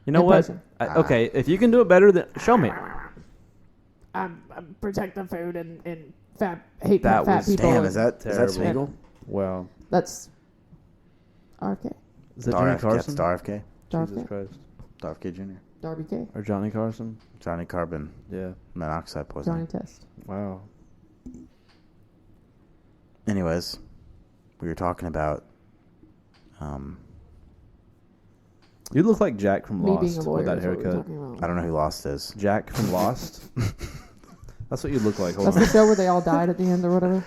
You know what? impression. Okay, if you can do it better, then show me. Protect the food and hate That fat was- people. Damn, and- is that Terrible. Smeagol? Wow. That's RK. Is that Johnny Carson? RFK. Jesus Darby Christ. RFK Jr. Darby K. Or Johnny Carson? Johnny Carbon Yeah. monoxide poisoning. Johnny Test. Wow. Anyways, we were talking about You look like Jack from Me being Lost a lawyer. with that is what we were haircut. talking about. I don't know who Lost is. Jack from Lost? That's what you look like. Hold That's on. the show where they all died at the end or whatever.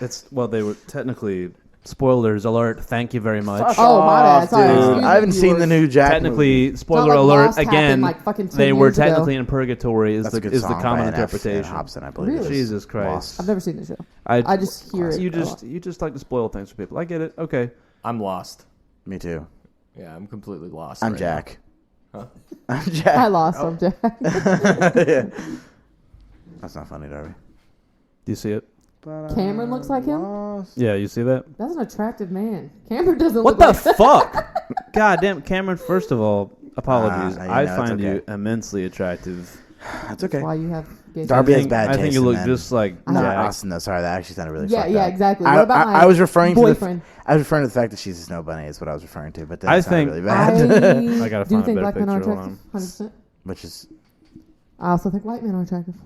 They were technically spoilers alert. Thank you very much. Oh, my bad. Sorry. Dude, Excuse me, I haven't seen the viewers. new Jack movie. Technically, spoiler like alert Lost happened, again. like, fucking 10 they were years ago. technically in purgatory. Is That's a good the song common by NF interpretation? Hobson, I believe. Really? Jesus Christ! Lost. I've never seen the show. I I just hear it. You a lot. just like to spoil things for people. I get it. Okay. I'm lost. Me too. Yeah, I'm completely lost. I'm right Jack. Huh? I'm Jack. I lost some Jack. Yeah. That's not funny, Darby. Do you see it? Cameron looks like him. Yeah, you see that? That's an attractive man. Cameron doesn't What look the like fuck? God damn, Cameron. First of all, apologies. you know, I it's find you okay. immensely attractive. That's okay. Why you have gay Darby I has think, bad I think taste you in look men. just like No, Jack. Austin, though. Sorry, that actually sounded really Yeah, fucked yeah, up. exactly. What about my I was referring boyfriend? I was referring to the fact that she's a snow bunny is what I was referring to, but then I it sounded think- really I bad. I gotta do find a think better black men are picture. Hold attractive. 100%. Which is I also think white men are attractive.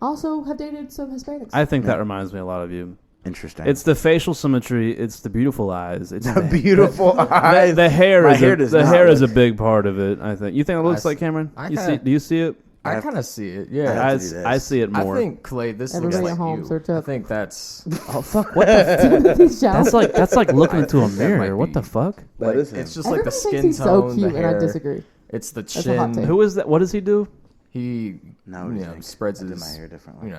Also have dated some Hispanics. I think that reminds me a lot of you. interesting. It's the facial symmetry. It's the beautiful eyes. It's the beautiful eyes. The hair My is hair does the not hair is a look- big part of it. I think. You think it looks I like Cameron? I You see? kinda- Do you see it? I kind of see it. I Yeah. have to do this. I see it I more. think Clay, this Everybody looks at like home, you. search I up. think that's. Oh fuck! What the? Timothy Chalamet. That's like looking into a That mirror. might What the be- fuck? That Like, is him. it's just like Everybody the thinks skin he's tone, so cute, the and I hair. disagree. It's the That's a hot chin. take. Who is that? What does he do? He No, you you know, think? spreads I did his my hair differently.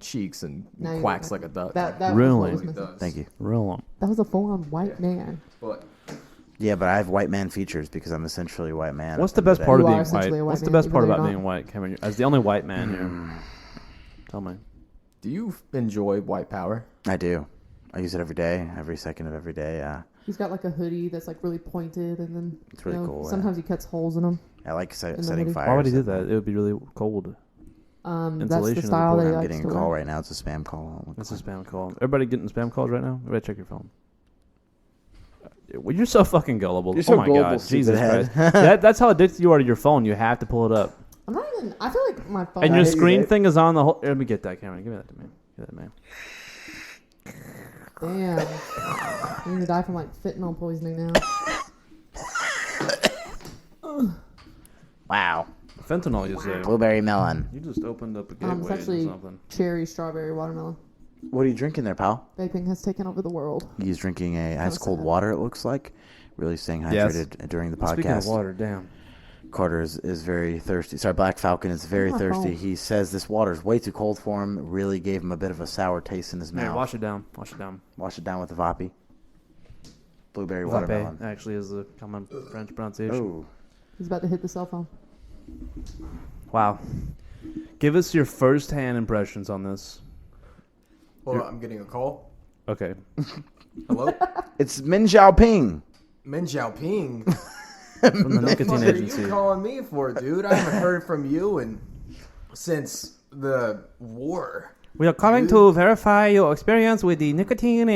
cheeks and Now you quacks look like a duck. That Really? Was He what was does. Thank you. Real long. that was a full-on white man. But Yeah, but I have white man features because I'm essentially a white man. What's at the end of best part You of are being essentially a white? white What's the man, best even part though about you're being not. white, Cameron? As the only white man here, tell me. do you enjoy white power? I do. I use it every day, every second of every day. Yeah, He's got like a hoodie that's like really pointed, and then It's really cool, yeah. Sometimes he cuts holes in them. I like the setting hoodie. fires. Why would he do that? It would be really cold. That's Insulation the is style that he important. I'm likes getting to a call wear. right now. It's a spam call. It's a spam call. Everybody getting spam calls right now? Everybody check your phone. Well, you're so fucking gullible. You're Oh so my gullible, god, stupid Jesus head. Christ. That's how addicted you are to your phone. You have to pull it up. I'm not even. I feel like my phone. And your hate you, screen Dave. thing is on the whole. Let me get that, Cameron. Give me that to me. Give that to me. Damn. I'm gonna die from like fentanyl poisoning now. Wow. Fentanyl, you say? Blueberry melon. You just opened up a It's gateway or actually something. cherry, strawberry, watermelon. What are you drinking there, pal? Vaping has taken over the world. He's drinking a ice was cold sad. water. It looks like. Really staying Yes. hydrated during the Speaking of podcast. water, damn. Carter is very thirsty. Sorry, Black Falcon is very Oh, thirsty. oh. He says this water is way too cold for him. It really gave him a bit of a sour taste in his Man, mouth. wash it down. Wash it down. Wash it down with the Vapi. Blueberry Vape watermelon. actually is the common French pronunciation. Oh. He's about to hit the cell phone. Wow. Give us your first-hand impressions on this. Well, I'm getting a call. Okay. Hello, It's Min Xiaoping. Min Xiaoping. From the The nicotine fuck are agency. you calling me for, dude? I haven't heard from you since the war. We are calling to verify your experience with the nicotine.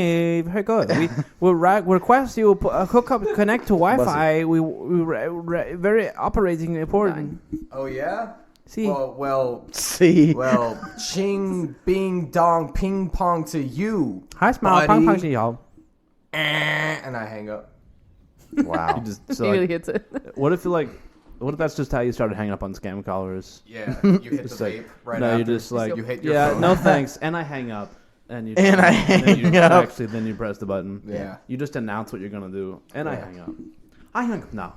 Very good. We will request you hook up, connect to Wi-Fi. We very operating important. Oh yeah. See, Well, See. ching, bing, dong, ping pong to you. hi, smile, buddy. pong pong to y'all. And I hang up. Wow. You just He so really like, hits it. what if that's just how you started hanging up on scam callers? Yeah, you hit Just the like, vape right no, after. you're just like, you hit your yeah, phone. no thanks, and I hang up, and you And I then you hang up. Actually, then you press the button. Yeah. You just announce what you're gonna do, and I Yeah. hang up. I hang up now.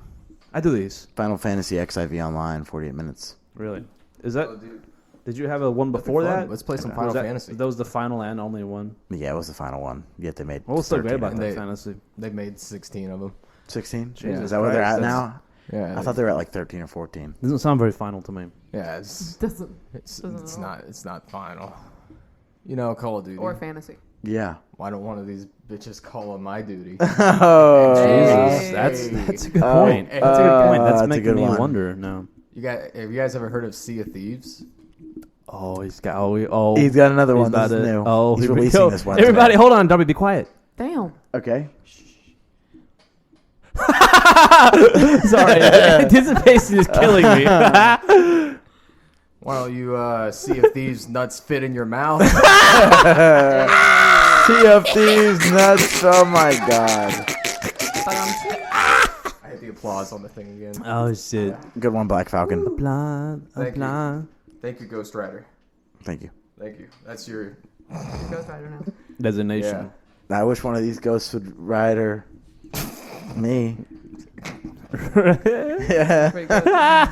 I do these. Final Fantasy XIV Online, 48 minutes. Really? Is that? Oh, dude. Did you have a one before fun. that? Let's play some Or Final was that, Fantasy. That was the final and only one. Yeah, it was the final one. Yet they made. What was so great 13 about of that They- fantasy? They made 16 of them. 16? Jesus Is that where they're at Christ, now? Yeah, I thought they were at like 13 or 14. Doesn't sound very final to me. Yeah, it's Doesn't it's not final. You know, Call of Duty. or fantasy. Yeah. Why don't one of these bitches call on my duty? Oh, Jesus, Hey. that's a good point. Hey. That's a good point. That's That's a making good me one. wonder now. Have you guys ever heard of Sea of Thieves? Oh, he's got. Oh, He's got another he's one about that's to- new. Oh, He's here we releasing go. this one. Everybody, hold on, Darby, be quiet. Damn. Okay. Sorry, anticipation is killing me. Why don't you Sea of Thieves nuts fit in your mouth? Sea of Thieves nuts. Oh my god. I hit the applause on the thing again. Oh shit! Good one, Black Falcon. Blind, Thank you. blind. Thank you, Ghost Rider. Thank you. Thank you. That's your Ghost Rider now. Designation. I wish one of these ghosts would ride her. Me. Yeah. Pretty good.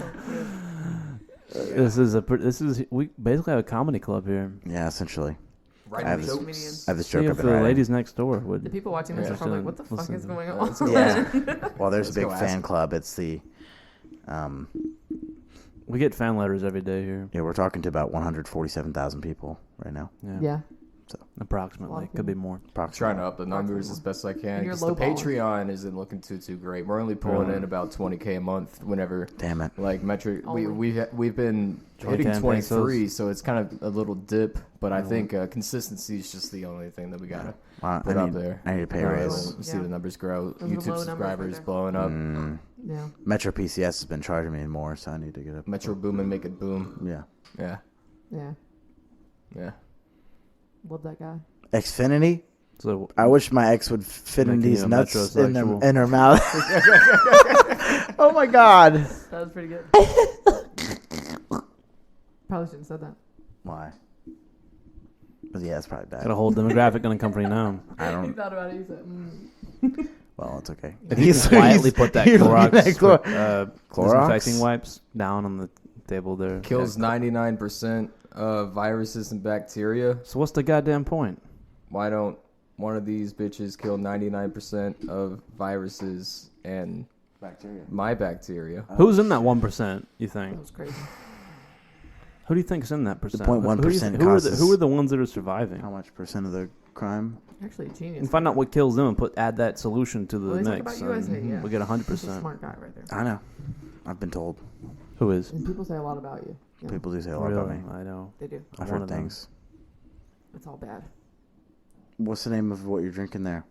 We basically have a comedy club here. Yeah, essentially. right I have jokes. Comedians. I have this See joke if I've been the writing. ladies next door would. The people watching this Yeah. are probably like, what the fuck Listen. is going on? Yeah. Well, there's Let's a go big ask fan them. club. It's the, We get fan letters every day here. yeah, we're talking to about 147,000 people right now. Yeah. Approximately. Could be more. Trying to up the numbers as best I can. And you're 'Cause the lowballing. Patreon isn't looking too great. We're only pulling in about 20K a month. Whenever Damn it. like metric, Only. we've been 20K hitting in 23, pesos. so it's kind of a little dip. But I think consistency is just the only thing that we gotta I put up there. need to pay a Uh, raise. See Yeah. the numbers grow. Those are the low YouTube numbers subscribers right there. blowing up. Yeah. Metro PCS has been charging me more, so I need to get up. Metro boom and make it boom. Yeah. Yeah, Yeah. yeah. Love that guy. Xfinity? So I wish my ex would fit in Making these you a nuts in, metrosexual. in her mouth. Oh my god. That was pretty good. Probably shouldn't have said that. Why? But yeah, it's probably got a bad. whole demographic gonna come for you now. I He don't. thought about it. He said, Well, it's okay. If you can quietly put that He's looking at Clorox, Clorox? disinfecting wipes down on the table there. Kills 99% of viruses and bacteria. So what's the goddamn point? Why don't one of these bitches kill 99% of viruses and Bacteria. my bacteria? Who's in that 1%? You think? that was crazy. Who do you think's in that percent? 0.1% Who are causes- who are the ones that are surviving? How much percent of the crime? Actually, a genius. And find out what kills them and add that solution to the Well, they talk mix. about you, I say, and yeah. We get He's a 100%. smart guy right there. I know. I've been told. Who is? And people say a lot about you. Yeah, People do say a lot about Really? me. I know. they do. I've one heard of them. things. It's all bad. What's the name of what you're drinking there?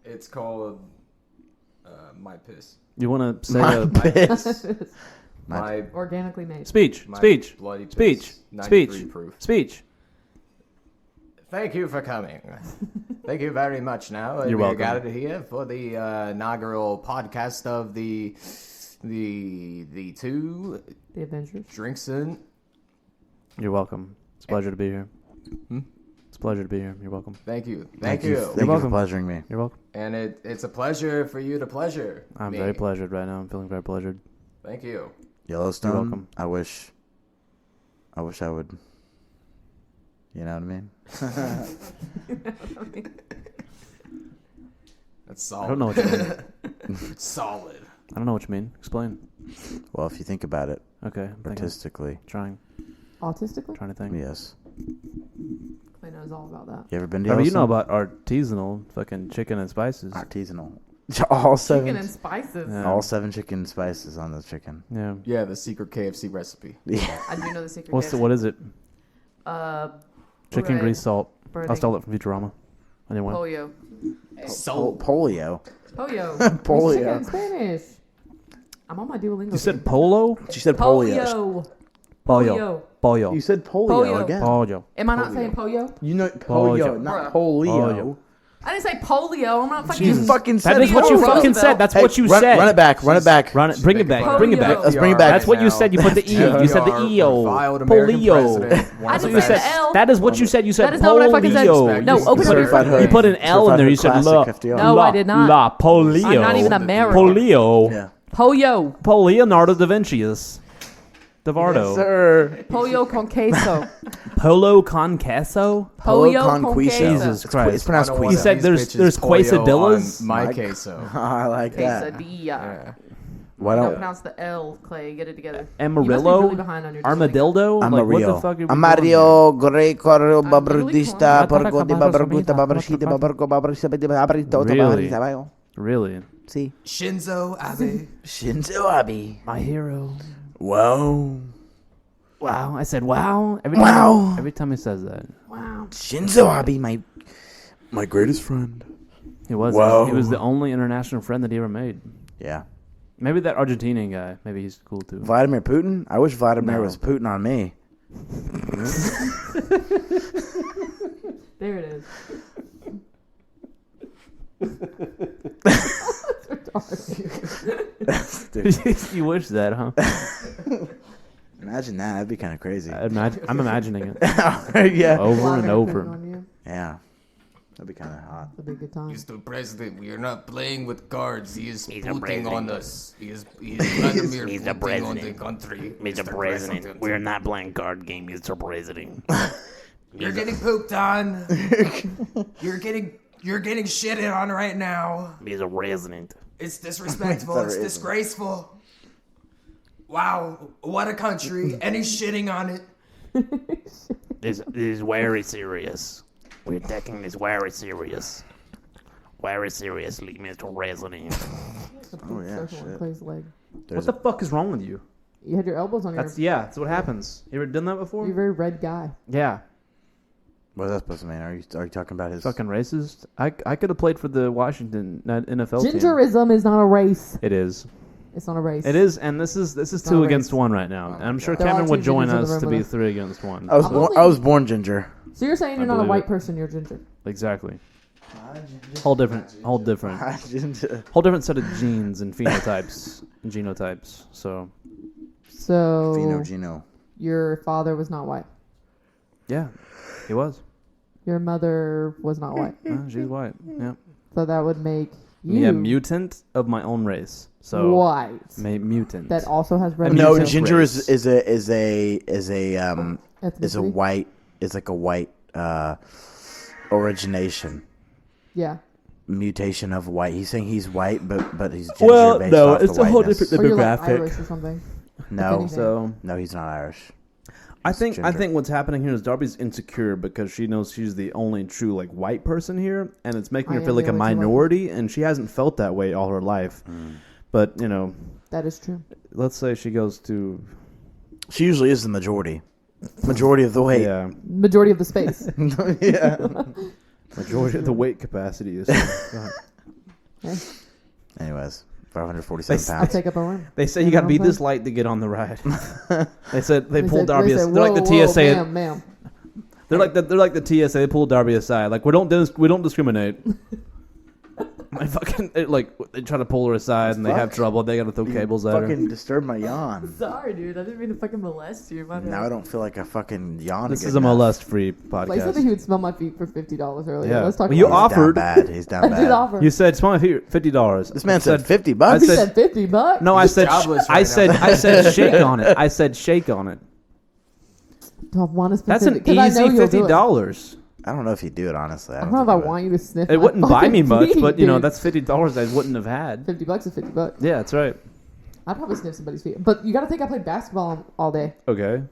It's called my piss. You want to say My a piss. My Organically made. speech? my Speech? bloody piss. Speech. 93 Speech. proof. Speech. Thank you for coming. Thank you very much. Now You're we are welcome. gathered here for the inaugural podcast of the two The Avengers. drinks in. You're welcome. It's a pleasure to be here. It's a pleasure to be here. You're welcome. Thank you. Thank you for welcome. pleasuring me. You're welcome. And it's a pleasure for you to pleasure. I'm me. very pleasured right now. I'm feeling very pleasured. Thank you. Yellowstone. You're welcome. I wish I would. You know what I mean? That's solid. I don't know what you mean. Solid. I don't know what you mean. Explain. Well, if you think about it Okay. I'm thinking. artistically, Trying Autistically? to think. yes. Clay knows all about that. You ever been to I mean, you know Yellowstone? about artisanal fucking chicken and spices. Artisanal. All Chicken and seven. spices. Yeah. All 7 chicken spices on the chicken. Yeah. Yeah, the secret KFC recipe. Yeah. I do know the secret. What is it? Chicken, bread, grease, salt. breading, I stole it from Futurama. Anyway. Pollo. Polio. Pollo. Polio. We should check in Spanish. I'm on my Duolingo. You said game. polo? She said polio. Pollo. Pollo. Pollo. Pollo. You said polio Polio. again. Pollo. Am I not saying pollo? You know Polio. polio, not Bruh. polio. Polio. I didn't say polio. I'm not fucking. You fucking said That is what you Roosevelt. fucking said. That's Hey, what you run, said. Run it back. Run it back. Run it. Bring it back. Polio. Bring it back. Let's bring it back. That's what you said. You put the E. You said the EO. Polio. I That's what didn't you say the said. L. That is what you said. You said That is not what I fucking said. polio. No, You open put up your it- fucking You put an L in there. You said Certified la. FDR. No, I did not. La polio. I'm not even American. Polio. Yeah. Pollo. Leonardo da Vincius. DeVardo. Yes, sir. Pollo con queso. Polo con queso. Pollo con con queso. queso. Jesus It's Christ. pronounced I don't He want queso. said these there's bitches quesadillas? pollo on my queso. I like that. Quesadilla. Yeah. Why Don't don't pronounce the L, Clay. Get it together. You must be really Amarillo? behind on your Armadillo? Like, what the Amarillo? fuck are we doing Amarillo, Greco, I'm Babrudista, really Porco de Babarguta, Babrashida, Babarco, Babrashida, Babrito, Really? Babrito. here? Really? See? Shinzo Abe. Shinzo Abe. My hero. Whoa. Wow. I said wow. Wow. Every time he says that. Wow. Shinzo Abe, my greatest friend. He was. Whoa. He was the only international friend that he ever made. Yeah. Maybe that Argentinian guy. Maybe he's cool too. Vladimir Putin? I wish Vladimir No. was Putin on me. There it is. Dude, You wish that, huh? imagine that. That'd be kind of crazy. I'm imagining it yeah. over and over. Yeah. That'd be kind of hot. That'd be a good time. Mr. President, we are not playing with cards. He is He's a putting on president. us. He is Vladimir He's the putting on the president. country. Mr. President, we're not playing card game, Mr. President. You're getting pooped on. You're getting shitted on right now. Mr. President. It's disrespectful. It's disgraceful. Wow, what a country. And he's shitting on it. This is very serious. We're taking this very serious. Very seriously, Mr. President. Oh, yeah, shit. Clay's leg. What the fuck is wrong with you? You had your elbows on your. That's what happens. You ever done that before? You're a very red guy. Yeah. What is that supposed to mean? Are you talking about his... Fucking racist. I could have played for the Washington NFL team. Gingerism is not a race. It is. It's not a race. It is, and this is not two a against race. one right now. And I'm sure There are Cameron two would join gingers in the us room to with be us. 3 against 1. I was born ginger. So you're saying you're I not a believe white it. person, you're ginger. Exactly. Whole different Ginger. whole different set of genes and phenotypes and genotypes. So So Gino. your father was not white. yeah, he was. Your mother was not white. She's white. Yeah. So that would make you Me a mutant of my own race. So white. mutant. That also has red. No, mutant ginger race. is a Ethnicity? white origination. Yeah. Mutation of white. He's saying he's white, but he's ginger Well, based no, off it's the a whole whiteness. different Or you're like demographic. Irish or something. No, anything. So no, he's not Irish. I He's think ginger. what's happening here is Darby's insecure because she knows she's the only true like white person here, and it's making her I feel am like a the only true white minority, and she hasn't felt that way all her life. But you know, That is true. let's say she goes to She usually is the majority. Majority of the weight. yeah, Majority of the space. Yeah. majority of the weight capacity is. Okay. Anyways, 547 They- I'll pounds. take up a room. They say you got to be this light to get on the ride. they said they pulled said- Darby. said, They're like the "Whoa, TSA. whoa, ma'am. They're like the TSA. They pulled Darby aside. Like we don't discriminate. Like fucking like they try to pull her aside and they have trouble. They got to throw cables at her. Fucking disturbed my yawn. Sorry, dude. I didn't mean to fucking molest you. My Now I don't feel like I fucking yawned. This good is a enough. molest-free Clay said that podcast. he would smell my feet for $50 earlier. Yeah. Let's talk Well, you about He's down offered- bad. He's down it. I did bad. offer. You said small feet, $50. This man said 50 I bucks. He said- said $50. No, I He's said jobless I right said now. I said shake on it. I said shake on it. Do I want to That's an specific- 'cause I know easy you'll do it. $50. I don't know if he'd do it, honestly. I don't know if I want you to sniff. It my wouldn't buy me fucking much, feet, but you know dude. that's $50 I wouldn't have had. $50 is $50. Yeah, that's right. I'd probably sniff somebody's feet. But you got to think I played basketball all day. Okay,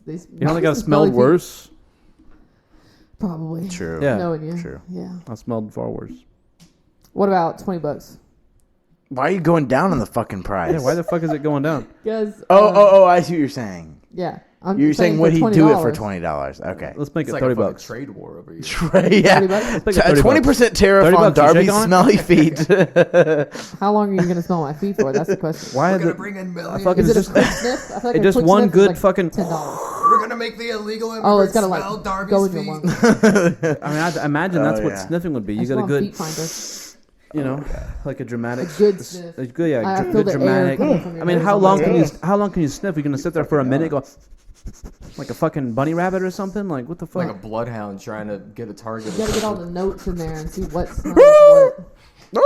These you only got smelly smelled feet. worse. Probably. True. Yeah. Knowing you. True. Yeah. I smelled far worse. What about $20? Why are you going down on the fucking price? Yeah, why the fuck is it going down? Because Oh, I see what you're saying. yeah. I'm You're saying would he for do it for $20? $20? Okay. Let's make It's it like $30 a fucking bucks. trade war over here. yeah. $30? Let's make it $30 20% tariff 30 on bucks, you shake Darby's on it? smelly feet. How long are you gonna smell my feet for? That's the question. Why We're is gonna it? bring in I millions. fucking Is it just a quick sniff? I feel like it a just quick one sniff is good like fucking. $10. We're gonna make the illegal immigrants Oh, it's gotta smell like Darby's go in your feet. lungs. I mean, I imagine that's Oh, what yeah. sniffing would be. I You got a smell good, feet finder. you know, like a dramatic, A good sniff. a good, yeah, I good feel the air dramatic. coming from your I mean, nose how on long my can you face. sniff? You're gonna sit there for a minute, go like a fucking bunny rabbit or something? Like what the fuck? Like a bloodhound trying to get a target. You gotta get all the notes in there and see what smells what.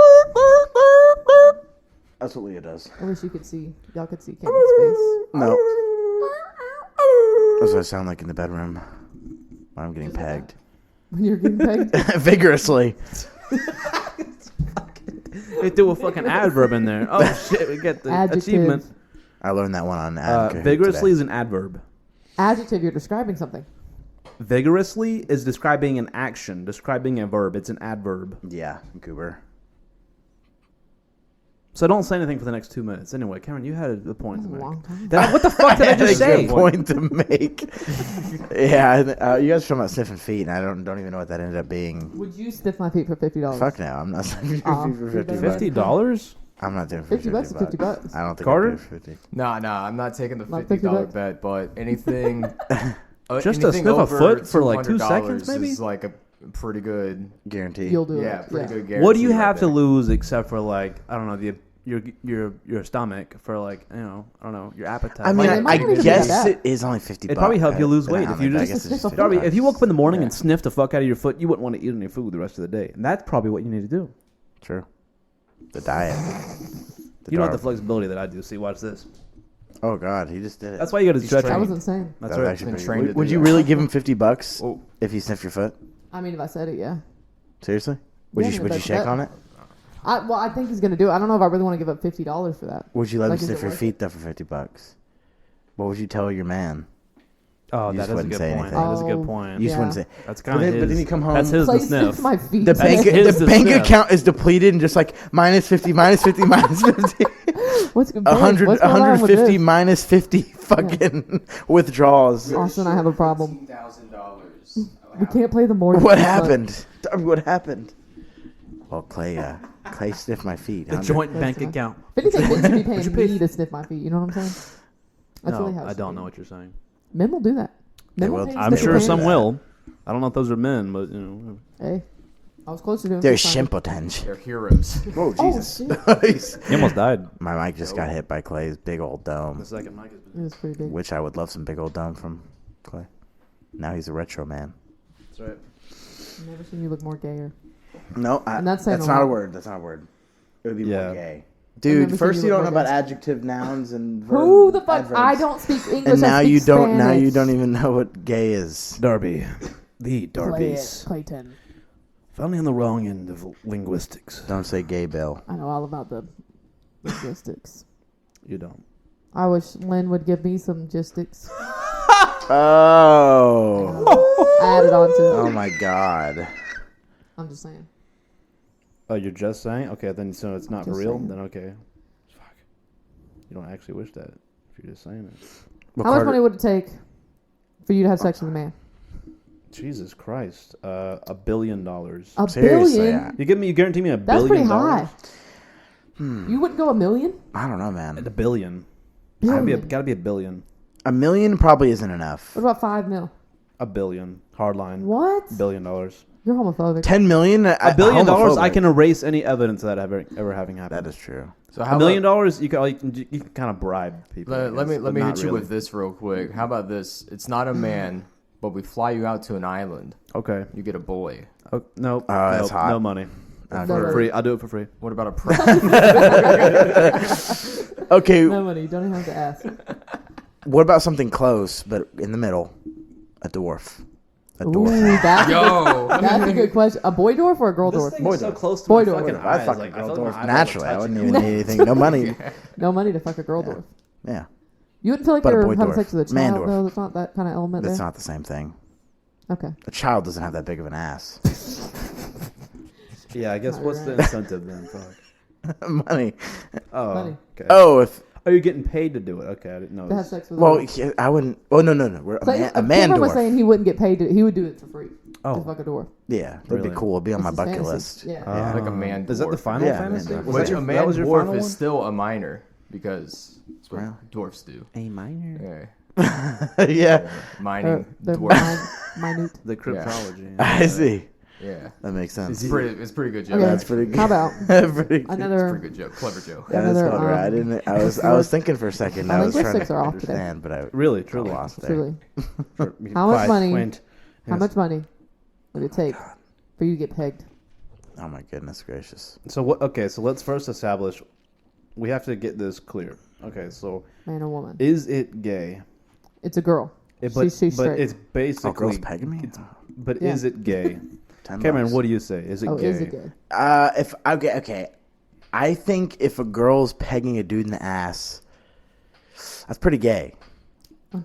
That's what Leah does. I wish you could see. Y'all could see Cameron's face. No. That's what I sound like in the bedroom when I'm getting pegged. When you're getting pegged? Vigorously. They threw a fucking adverb in there. Oh shit, we get the Adjective. achievement. I learned that one on Ad Vigorously today. is an adverb. Adjective, you're describing something. Vigorously is describing an action, describing a verb. It's an adverb. Yeah, goober. So don't say anything for the next 2 minutes. Anyway, Cameron, you had a point to That's a make. long time. What the fuck did I just That's a say? good point to make. Yeah, you guys were talking about sniffing feet, and I don't even know what that ended up being. Would you sniff my feet for $50? Fuck no, I'm not sniffing Oh, feet for $50. $50? I'm not doing it for 50 bucks is 50 bucks. I don't think Carter? I'll do it for 50. Nah, I'm not taking the Not $50 $50? bet, but anything. Just to anything sniff a over foot for, like, 2 $200 seconds, maybe? is like a pretty good. Guarantee. You'll do Yeah, it. pretty good guarantee. What do you right have to there. lose except for like I don't know your stomach for like I don't know your appetite? I mean, Like, it might not I even be guess that bad. it is only 50 bucks. It'd probably help you lose I weight don't if you know, I just- guess it's Just just Darby, Darby, if you woke up in the morning Yeah. and sniffed the fuck out of your foot, you wouldn't want to eat any food the rest of the day, and that's probably what you need to do. True. The diet. You don't have the flexibility that I do. See, watch this. Oh God, he just did it. That's why you got to He's stretch. That trained. was insane. That's That was right. actually Been pretty trained good. to do Would you that. really give him $50 Oh. if he sniffed your foot? I mean, if I said it, yeah. Seriously? Would Yeah, you but would you that- shake that- on it? I think he's gonna do it. I don't know if I really want to give up $50 for that. Would you let Like, him is sniff it your worth feet though for $50? What would you tell your man? Oh, You that just is a wouldn't good say point. anything. That is a good Oh, point. You just Yeah. wouldn't say. That's But kind of then, his. but then you come home. That's his to Place sniff. my feet. The That's bank, his the to bank sniff. account is depleted and just like minus 50, minus 50, minus 50. What's good? 100, What's going on with 150, this? minus 50 fucking withdrawals. Austin, I have a problem. $15,000. We can't play the mortgage. What this happened? Darby, what happened? Well, Clay sniffed my feet. The 100. joint bank That's account. If anything, men should be paying you pay me to sniff my feet. You know what I'm saying? That's really No, how it I should don't be. know what you're saying. Men will do that. They Men will. pay to I'm sniff sure your some pants. will. I don't know if those are men, but you know. Hey, I was close to doing. They're this time. simpletons. They're heroes. Whoa, Oh, Jesus. shit. He almost died. My mic just got hit by Clay's big old dome, The second mic has It been. was pretty big. which I would love some big old dome from Clay. Now he's a retro man. That's right. I've never seen you look more gayer. No, And that's saying that's a not a lot. word. That's not a word. It would be Yeah. more gay. I've Dude, never first seen you you don't know look more about gay. adjective nouns and Who the fuck? adverbs. I don't speak English. And now I you speak don't. Now you Spanish. don't even know what gay is. Darby. The Play Darbies. it, Clayton. Found on the wrong end of linguistics. Don't say gay, Bill. I know all about the logistics. You don't. I wish Lynn would give me some logistics. Oh. Add it on to it. Oh my God. I'm just saying. Oh, you're just saying? Okay, then so it's not for Just real? saying. Then okay. Fuck. You don't actually wish that if you're just saying it. Well, How much Carter- money would it take for you to have sex with a man? Jesus Christ. $1 billion. A Seriously, billion? You guarantee me That's $1 pretty billion? high. You wouldn't go a million? I don't know, man. $1 billion. Billion. Gotta be $1 billion. $1 million probably isn't enough. What about 5 mil? $1 billion. Hardline. What? $1 billion. You're homophobic. $10 million. $1 billion, I can erase any evidence of that ever having happened. That is true. So $1 million, you can kind of bribe people. I Let guess, me but hit not you really. with this real quick. How about this? It's not a man, but we fly you out to an island. Okay. You get a boy. Oh, no. that's nope, hot. No money. Okay. No For money. free. I'll do it for free. What about a prince? Okay, No money. You don't even have to ask. what about something close, but in the middle? A dwarf. A Ooh, dwarf. that's, Yo. that's a good question. A boy dwarf or a girl dwarf? is so close to Boy my dwarf. fucking I'd eyes. fucking Like, I girl feel like dwarf my eyes are naturally. I touching wouldn't it. even need anything. No money. No money to fuck a girl dwarf. Yeah, You wouldn't feel like But a you're boy having dwarf. sex with a Man child, dwarf. though? That's not that kind of element that's there? not the same thing. Okay. A child doesn't have that big of an ass. Yeah, I guess Not what's the right. incentive then? Fuck. Money. Oh. Money. Okay. Oh, if Oh, you're getting paid to do it. Okay, I didn't know. To have this. sex with well, a dwarf. yeah, I wouldn't. Oh no. We're a man Cameron was dwarf. saying he wouldn't get paid. He would do it for free. Oh. To fuck a dwarf. Yeah, that'd Really? be cool. It'd be on my That's his bucket fantasy. list. Yeah. Like a man Is that the dwarf. final Yeah, fantasy? man dwarf. Was Which that a that man was your dwarf final is one? still a minor because that's what Really? dwarfs do. A minor. Yeah. Yeah, Mining They're dwarfs. minute. The cryptology. I see. Yeah. That makes sense. It's pretty good joke. Okay. That's pretty good. How about Pretty good. another? Pretty good joke. Clever joke. Yeah, that's Another, about right. I didn't. I was thinking for a second. My I was trying linguistics to are off today. understand, but I Really, got truly. lost there. Truly. For- How much quite money? quaint. How Yes. much money would it take for you to get pegged? Oh my goodness gracious! So what? Okay, so let's first establish. We have to get this clear. Okay, so Man or woman? is it gay? It's a girl. She's but straight. it's basically. Oh, girls pegging me? But Yeah. is it gay? $10. Cameron, what do you say? Is it Oh, gay? is it good? Okay. I think if a girl's pegging a dude in the ass, that's pretty gay.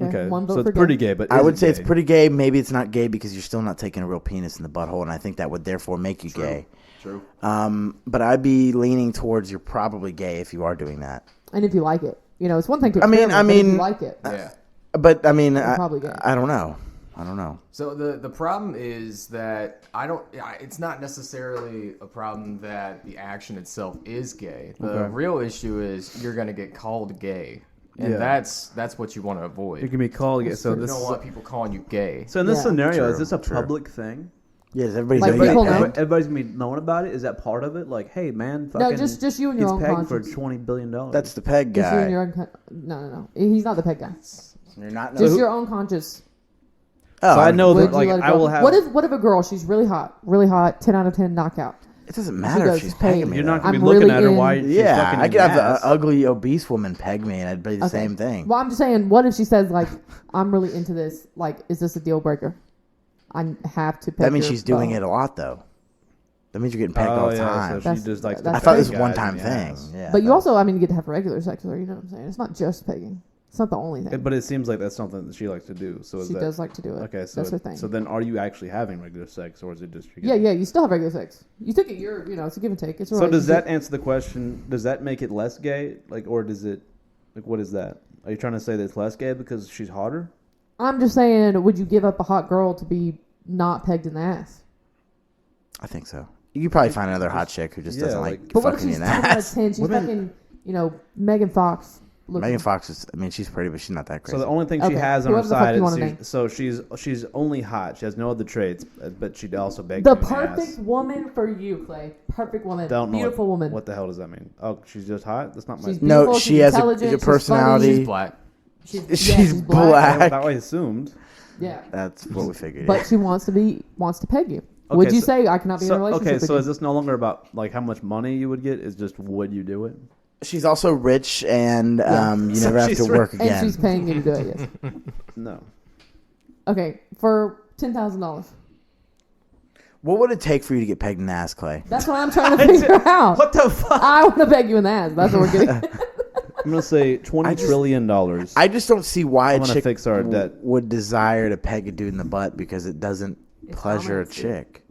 Okay, One vote so for it's pretty gay. gay, but I is would it say it's gay? pretty gay. Maybe it's not gay because you're still not taking a real penis in the butthole, and I think that would therefore make you gay. True. But I'd be leaning towards you're probably gay if you are doing that. And if you like it, it's one thing to. I mean, experiment, but if you like it. Yeah. But I mean, probably gay. I don't know. I don't know. So the problem is that it's not necessarily a problem that the action itself is gay. The real issue is you're going to get called gay. And Yeah. that's what you want to avoid. You can be called gay. So You this. don't want people calling you gay. So in this Yeah. scenario, is True, this a true. public thing? Yeah, does everybody Like know you people got know? pegged? Everybody's gonna be knowing about it. Is that part of it? Like, hey man, No, fucking, just you and your he's own pegged conscience. for $20 billion. That's the peg Just you and guy. your own. No. He's not the peg guy. You're not. Just your own conscience. Oh, So I know Would that you like let it I go? will have. What if a girl? She's really hot, 10 out of 10 knockout. It doesn't matter goes, if she's "Hey, pegging me. You're not though. gonna be I'm looking really at her. in- Why? she's Yeah, fucking I in could your have an ass. ugly obese woman peg me, and I'd be the Okay. same thing. Well, I'm just saying, what if she says like, "I'm really into this. Like, is this a deal breaker? I have to peg." That means your she's doing butthole." it a lot, though. That means you're getting pegged Oh all the yeah, time. so she That's- just likes. that's to I thought peg this was a guys one-time in the thing. ass. Yeah, But you also, you get to have regular sex with her. You know what I'm saying? It's not just pegging. It's not the only thing. But it seems like that's something that she likes to do. So is She that, does like to do it. Okay, so That's her thing. so then, are you actually having regular sex, or is it just? Yeah. You still have regular sex. You took it. It's a give and take. It's a So does relationship. that answer the question? Does that make it less gay? Like, or does it? Like, what is that? Are you trying to say that it's less gay because she's hotter? I'm just saying, would you give up a hot girl to be not pegged in the ass? I think so. You could probably find another hot chick who just Yeah, doesn't like- like But what if fucking you she's in 10 the out of ass. 10? She's Women- fucking, Megan Fox. Looking. Megan Fox is. I mean, she's pretty, but she's not that crazy. So the only thing she Okay, has on her whoever the fuck side you is wanna name. so she's only hot. She has no other traits, but she'd also beg The you in perfect ass. woman for you, Clay. Perfect woman. Don't know Beautiful woman. What the hell does that mean? Oh, she's just hot. That's not my. She's No, beautiful, she she's has a intelligent, she's personality. funny, She's black. She's black. that I assumed. Yeah. That's what we figured. But she wants to peg you. Would Okay, you so- say I cannot be in a relationship Okay, with so you? is this no longer about like how much money you would get? It's just would you do it? She's also rich, and Yeah. you So never have she's to work and again. she's paying you to do it, yes. No. Okay, for $10,000. What would it take for you to get pegged in the ass, Clay? That's what I'm trying to figure out. What the fuck? I want to peg you in the ass. That's what we're getting. I'm gonna say I $20 just- trillion. I just don't see why I'm a gonna chick fix our debt. would desire to peg a dude in the butt because it doesn't It's pleasure a dominance, dude. chick,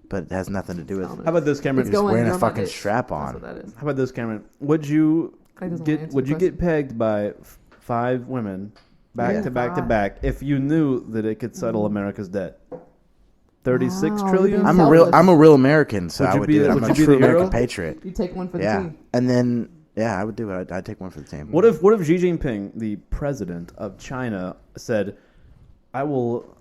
but it has nothing to do with Dominance. How about this, Cameron? It's going wearing a you're my fucking bitch. strap on. That's what that is. How about this, Cameron? Would you Clay doesn't wanna answer would the you question. get pegged by 5 women back Yeah. to back to 5. back if you knew that it could settle America's debt? 36 Wow, trillion. you're I'm being a real American, so Would I you would be do the- it. I'm would a you be true the hero? American patriot. You take one for the Yeah, team. and then I would do it. I'd take one for the team. What if Xi Jinping, the president of China, said, "I will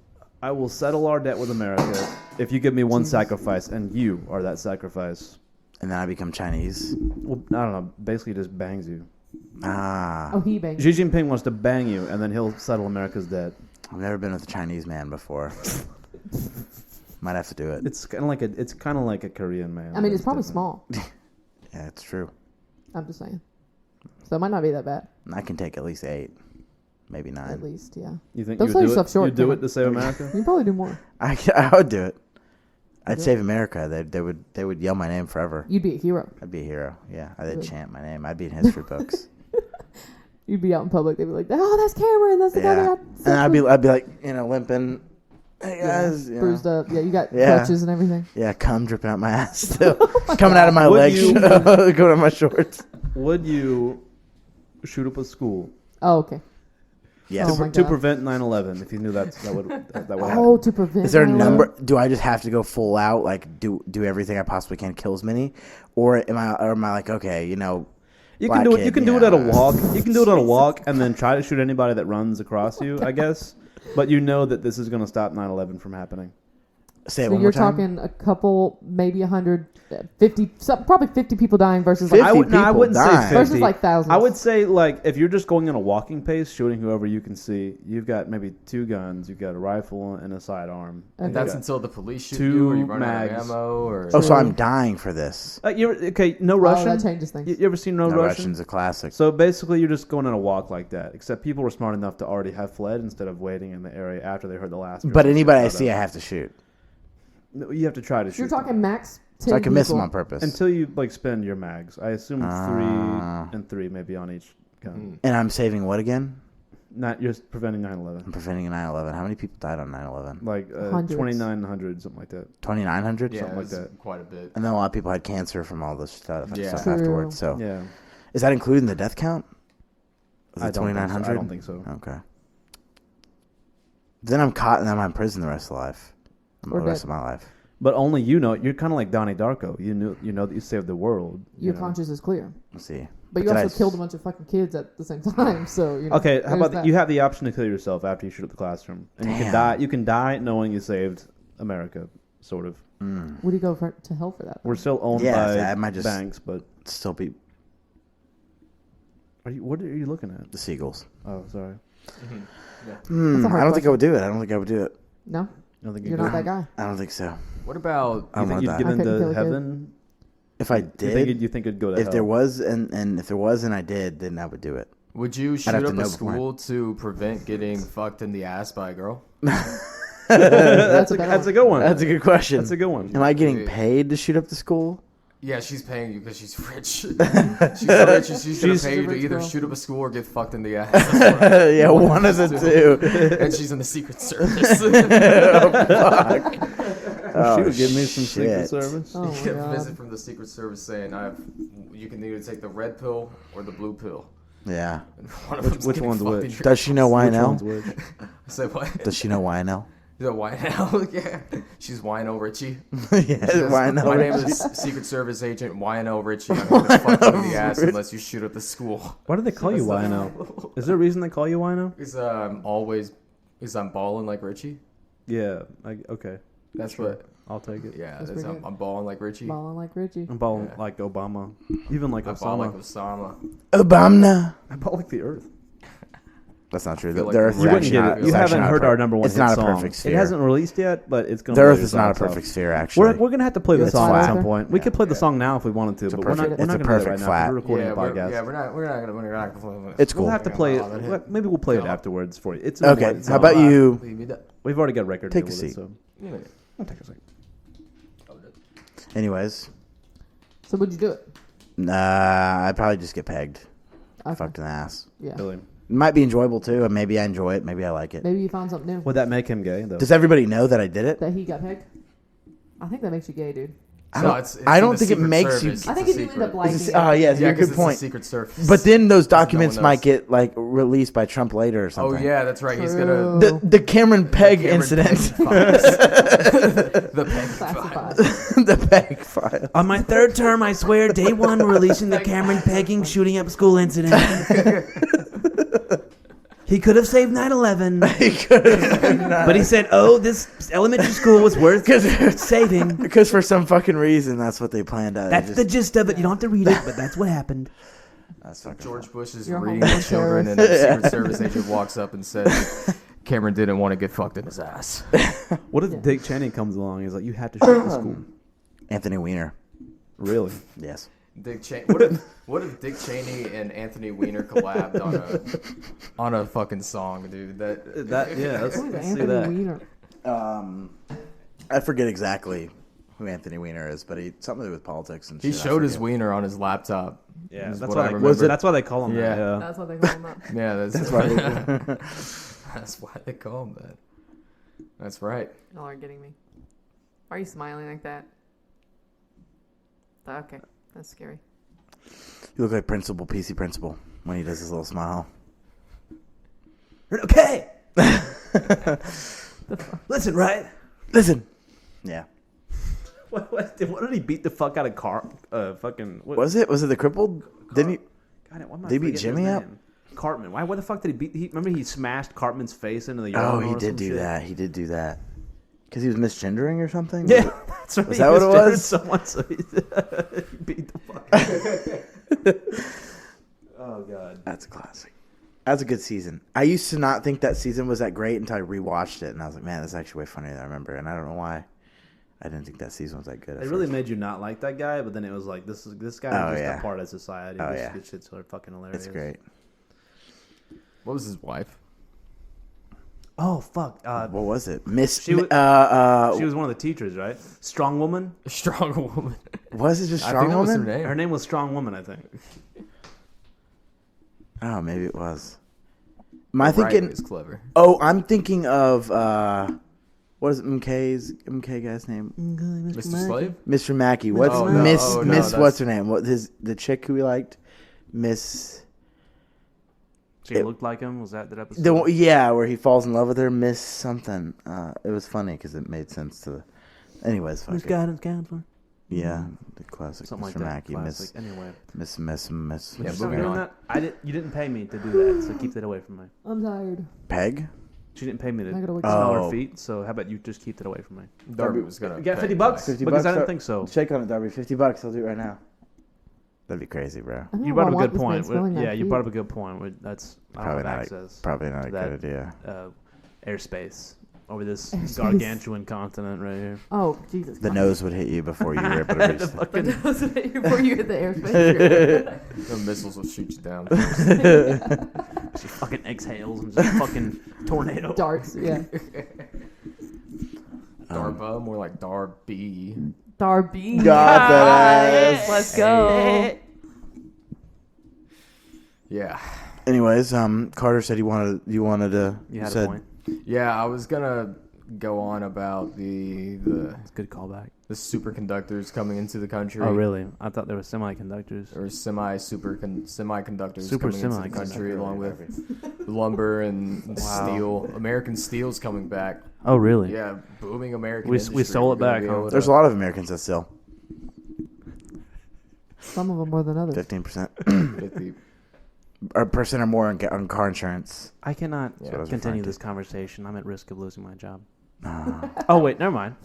settle our debt with America if you give me one sacrifice, and you are that sacrifice." And then I become Chinese. Well, I don't know. Basically, just bangs you. Ah, Oh, he banged. Xi Jinping wants to bang you, and then he'll settle America's debt. I've never been with a Chinese man before. Might have to do it. It's kind of like a Korean man. I mean, it's It's probably different. small. Yeah, it's true. I'm just saying. So it might not be that bad. I can take at least 8, maybe 9. At least, yeah. You think Don't you sell would do yourself it? short, You do Cameron. it to save America? You can probably do more. I would do it. I'd do it? save America. They would yell my name forever. You'd be a hero. I'd be a hero. Yeah, I'd Really? chant my name. I'd be in history books. You'd be out in public. They'd be like, "Oh, that's Cameron. That's the guy Yeah, that got and I'd be like limping. Hey yeah, guys, you know. bruised up. Yeah, you got Yeah. crutches and everything. Yeah, cum dripping out my ass still, coming out of my Would legs, you- going out of my shorts. Would you shoot up a school Oh, okay. Yes. Oh my to God. prevent 9/11 if you knew that would happen? Oh, to prevent. Is there a 9/11? number? Do I just have to go full out, like do everything I possibly can, kill as many, or am I like, okay, You black can do it. kid, You can do it at a walk. You can do it on a walk, and then try to shoot anybody that runs across you. I guess, but you know that this is going to stop 9/11 from happening. Say it So one you're more time. talking a couple, maybe 100, 50, probably 50 people dying versus 50 like I people wouldn't say dying. 50. versus like thousands. I would say, like, if you're just going on a walking pace, shooting whoever you can see, you've got maybe 2 guns, you've got a rifle and a sidearm. Okay. And that's got until the police shoot 2 you or you run out mags. of ammo or. Oh, so I'm dying for this. Okay, no Oh, Russian. that changes things. You ever seen No, No, Russian? Russian's a classic. So basically, you're just going on a walk like that. Except people were smart enough to already have fled instead of waiting in the area after they heard the last. But person anybody I shoot see, I out have to shoot. of. You have to try to So shoot you're them. talking max 10 So I can miss them people. on purpose. Until you like spend your mags. I assume Ah. 3 and 3 maybe on each gun. And I'm saving what again? Not you're preventing I'm 9/11. preventing a 9/11. How many people died on 9/11? Like Hundreds. 2,900, something like that. 2,900? Yeah, something like it's that. quite a bit. And then a lot of people had cancer from all this stuff, Yeah. stuff True. afterwards. So Yeah, is that including the death count? Is I it don't think so. 2,900? I don't think so. Okay. Then I'm caught and then I'm in prison the rest of life. Or The rest dead. of my life. But only you know. You're kind of like Donnie Darko. You know that you saved the world. Your you know. conscience is clear. Let's see. But you Did I also killed a bunch of fucking kids at the same time, so you know. Okay, how there's about that. you have the option to kill yourself after you shoot up the classroom, and you can Damn. die. You can die knowing you saved America, sort of. Would you go to hell for that? We're still owned Yeah, by I might just- banks, but Still be what are you looking at? the seagulls. Oh, sorry. That's a hard I don't think I question. would do it. I don't think I would do it. No, I don't think you're you not could. that guy. I don't think so. What about I You don't think want you'd that. give I in couldn't kill to a kid. heaven? If I You think did, you think it'd go to if hell? there was and if there was and I did, then I would do it. Would you shoot have to up know a beforehand. school to prevent getting fucked in the ass by a girl? That's a better That's a one. good one. That's a good question. That's a good one. Am I getting Yeah. paid to shoot up the school? Yeah, she's paying you because she's rich. she's rich and she's gonna She's pay a you to rich either girl. shoot up a school or get fucked in the ass. That's what- Yeah, one of the two. and she's in the Secret Service. She would give me some Secret shit. Service. Oh You my get a god. visit from the Secret Service saying, you can either take the red pill or the blue pill. Yeah. And one of them's which getting one's fucked in which? your Does she know Which Lionel? one's which? I said, what? Does she know Lionel? Is that Lionel? Yeah. She's Lionel Richie. Yes, Lionel. My name is Secret Service Agent Lionel Richie. I'm going to fuck you in the ass unless you shoot up the school. Why do they call you Lionel? Is there a reason they call you Lionel? Because I'm balling like Richie. Yeah. Okay. That's Sure. what. I'll take it. Yeah, That's that's pretty good. I'm balling like Richie. Balling like Richie. I'm balling Yeah. like Obama, even like I ball like Osama. Osama. Obama. I ball like the Earth. That's not true. feel The like Earth you is You wouldn't actually get not. it. it's You actually haven't not heard our number one. It's hit not a song. perfect sphere. It hasn't released yet, but it's gonna. The blow Earth your is not a socks off. perfect sphere. Actually, We're gonna have to play the It's song at flat. some point. We Yeah, could play the yeah. song now if we wanted to, It's a but we're not. perfect- We're it's not a gonna do that right perfect now. flat. We're recording Yeah, a podcast. we're not gonna. it's cool. We'll have to play Oh, that it. hit. Maybe we'll play it Yeah. afterwards for you. It's Okay. it's How about not- you? We've already got a record. Take deal a with it, seat. so I'll take a second. Anyways, So would you do it? I'd probably just get pegged. Okay. Fucked in the ass. Yeah. Really? It might be enjoyable too, and maybe I enjoy it. Maybe I like it. Maybe you found something new. Would that make him gay though? Does everybody know that I did it? That he got pegged? I think that makes you gay, dude. I No, don't, it's I in don't the think it Secret makes Service. you. It's I think a if you end secret. up liking Is it. it- oh yeah, Yeah, good 'cause it's point. a Secret Service. But then those No one documents knows. might get like released by Trump later or Oh something. yeah, that's right. He's True. gonna The Cameron Pegg Cameron incident. Pegg files. The Pegg Classified. files. The Pegg file. On my third term, I swear, day one, releasing the Cameron pegging shooting up school incident. He could have saved 9/11, but he said, "Oh, this elementary school was worth saving." Because for some fucking reason, that's what they planned out. That's the gist of it. You don't have to read it, but that's what happened. That's fucking George Bush is You're a reading homeland to children, and terrorist. the Secret Service agent walks up and says, "Cameron didn't want to get fucked in his ass." What if Yeah. Dick Cheney comes along? He's like, "You have to shoot the school." Anthony Weiner. Really? Yes. Dick Cheney. What if Dick Cheney and Anthony Weiner collabed on a fucking song, dude? That yeah. Let's, Who is let's see Anthony that. Weiner? I forget exactly who Anthony Weiner is, but he something to do with politics and He shit. I showed his forget. wiener on his laptop. Yeah, is that's what why I they, remember. that's why they call him that. Yeah. Yeah. That's what they call him up. Yeah, that's right. That's why they call him that. That's right. Y'all are getting me. Why are you smiling like that? Okay, that's scary. You look like Principal PC Principal when he does his little smile. Okay. Listen, right? Listen. Yeah. What did he beat the fuck out of fucking? What, Was it the crippled? Didn't he? God, why am I Did he beat forgetting Jimmy his up? name? Cartman. Why the fuck did he beat? Remember he smashed Cartman's face into the Oh, urinal he or did some do shit? that. He did do that. Because he was misgendering or something? Yeah, that's right. Was that what it was? Someone, so he beat the fuck out of him. Oh, God. That's a classic. That's a good season. I used to not think that season was that great until I rewatched it, and I was like, man, that's actually way funnier than I remember. And I don't know why. I didn't think that season was that good. It really made you not like that guy, but then it was like, this guy is just a part of society. Oh, this yeah. This shit's fucking hilarious. It's great. What was his wife? Oh, fuck. What was it? Miss... She was one of the teachers, right? Strong Woman? A strong woman. Was it just I Strong think that was her Woman? name. Her name was Strong Woman, I think. Oh, maybe it was. Am I The writing thinking... is clever. Oh, I'm thinking of... what is MK guy's name? Mr. Slave? Mr. Mackey. What's Oh, no. Miss... Oh, no, Miss... that's- What's her name? The chick who we liked? Miss... She looked like him? Was that episode? Yeah, where he falls in love with her, Miss something. It was funny because it made sense to. Anyways, fuck Miss it. Guidance Counselor? Yeah, the classic Something Mr. like that. Mackey, Classic. Anyway. Miss. Yeah, Stop moving doing on. that. You didn't pay me to do that, so keep that away from me. I'm tired. Peg. She didn't pay me to I gotta wake smell up. her feet, so how about you just keep that away from me? Darby was gonna. You got pay $50? bucks. Because I didn't think so. Shake on it, Darby. $50. I'll do it right now. That'd be crazy, bro. I don't You know brought why up a good this man's point. smelling Yeah, that you feet. brought up a good point. That's I don't Probably have not. access. Probably not a to good that. idea. Airspace over this Airspace. gargantuan continent right here. Oh, Jesus. The Christ. nose would hit you before you were able to reach. The the- fucking Before you hit the airspace. The missiles will shoot you down. she fucking exhales and just fucking tornado. Darts, yeah. Darba, more like Darby. Darby. Got that ass. Let's go. Yeah. Anyways, Carter said you wanted to. You had said, a point. Yeah, I was gonna go on about the Good callback. superconductors coming into the country. Oh, really? I thought there were semiconductors. Or semiconductors Super coming into the country, along with lumber and Wow. steel. American steel's coming back. Oh, really? Yeah, booming American. We industry. stole it We're gonna back, be huh? able to- There's a lot of Americans that still Some of them more than others. 15%. 50. or percent or more on car insurance. I cannot That's what I was continue referring to. this conversation. I'm at risk of losing my job. Uh, Oh, wait, never mind.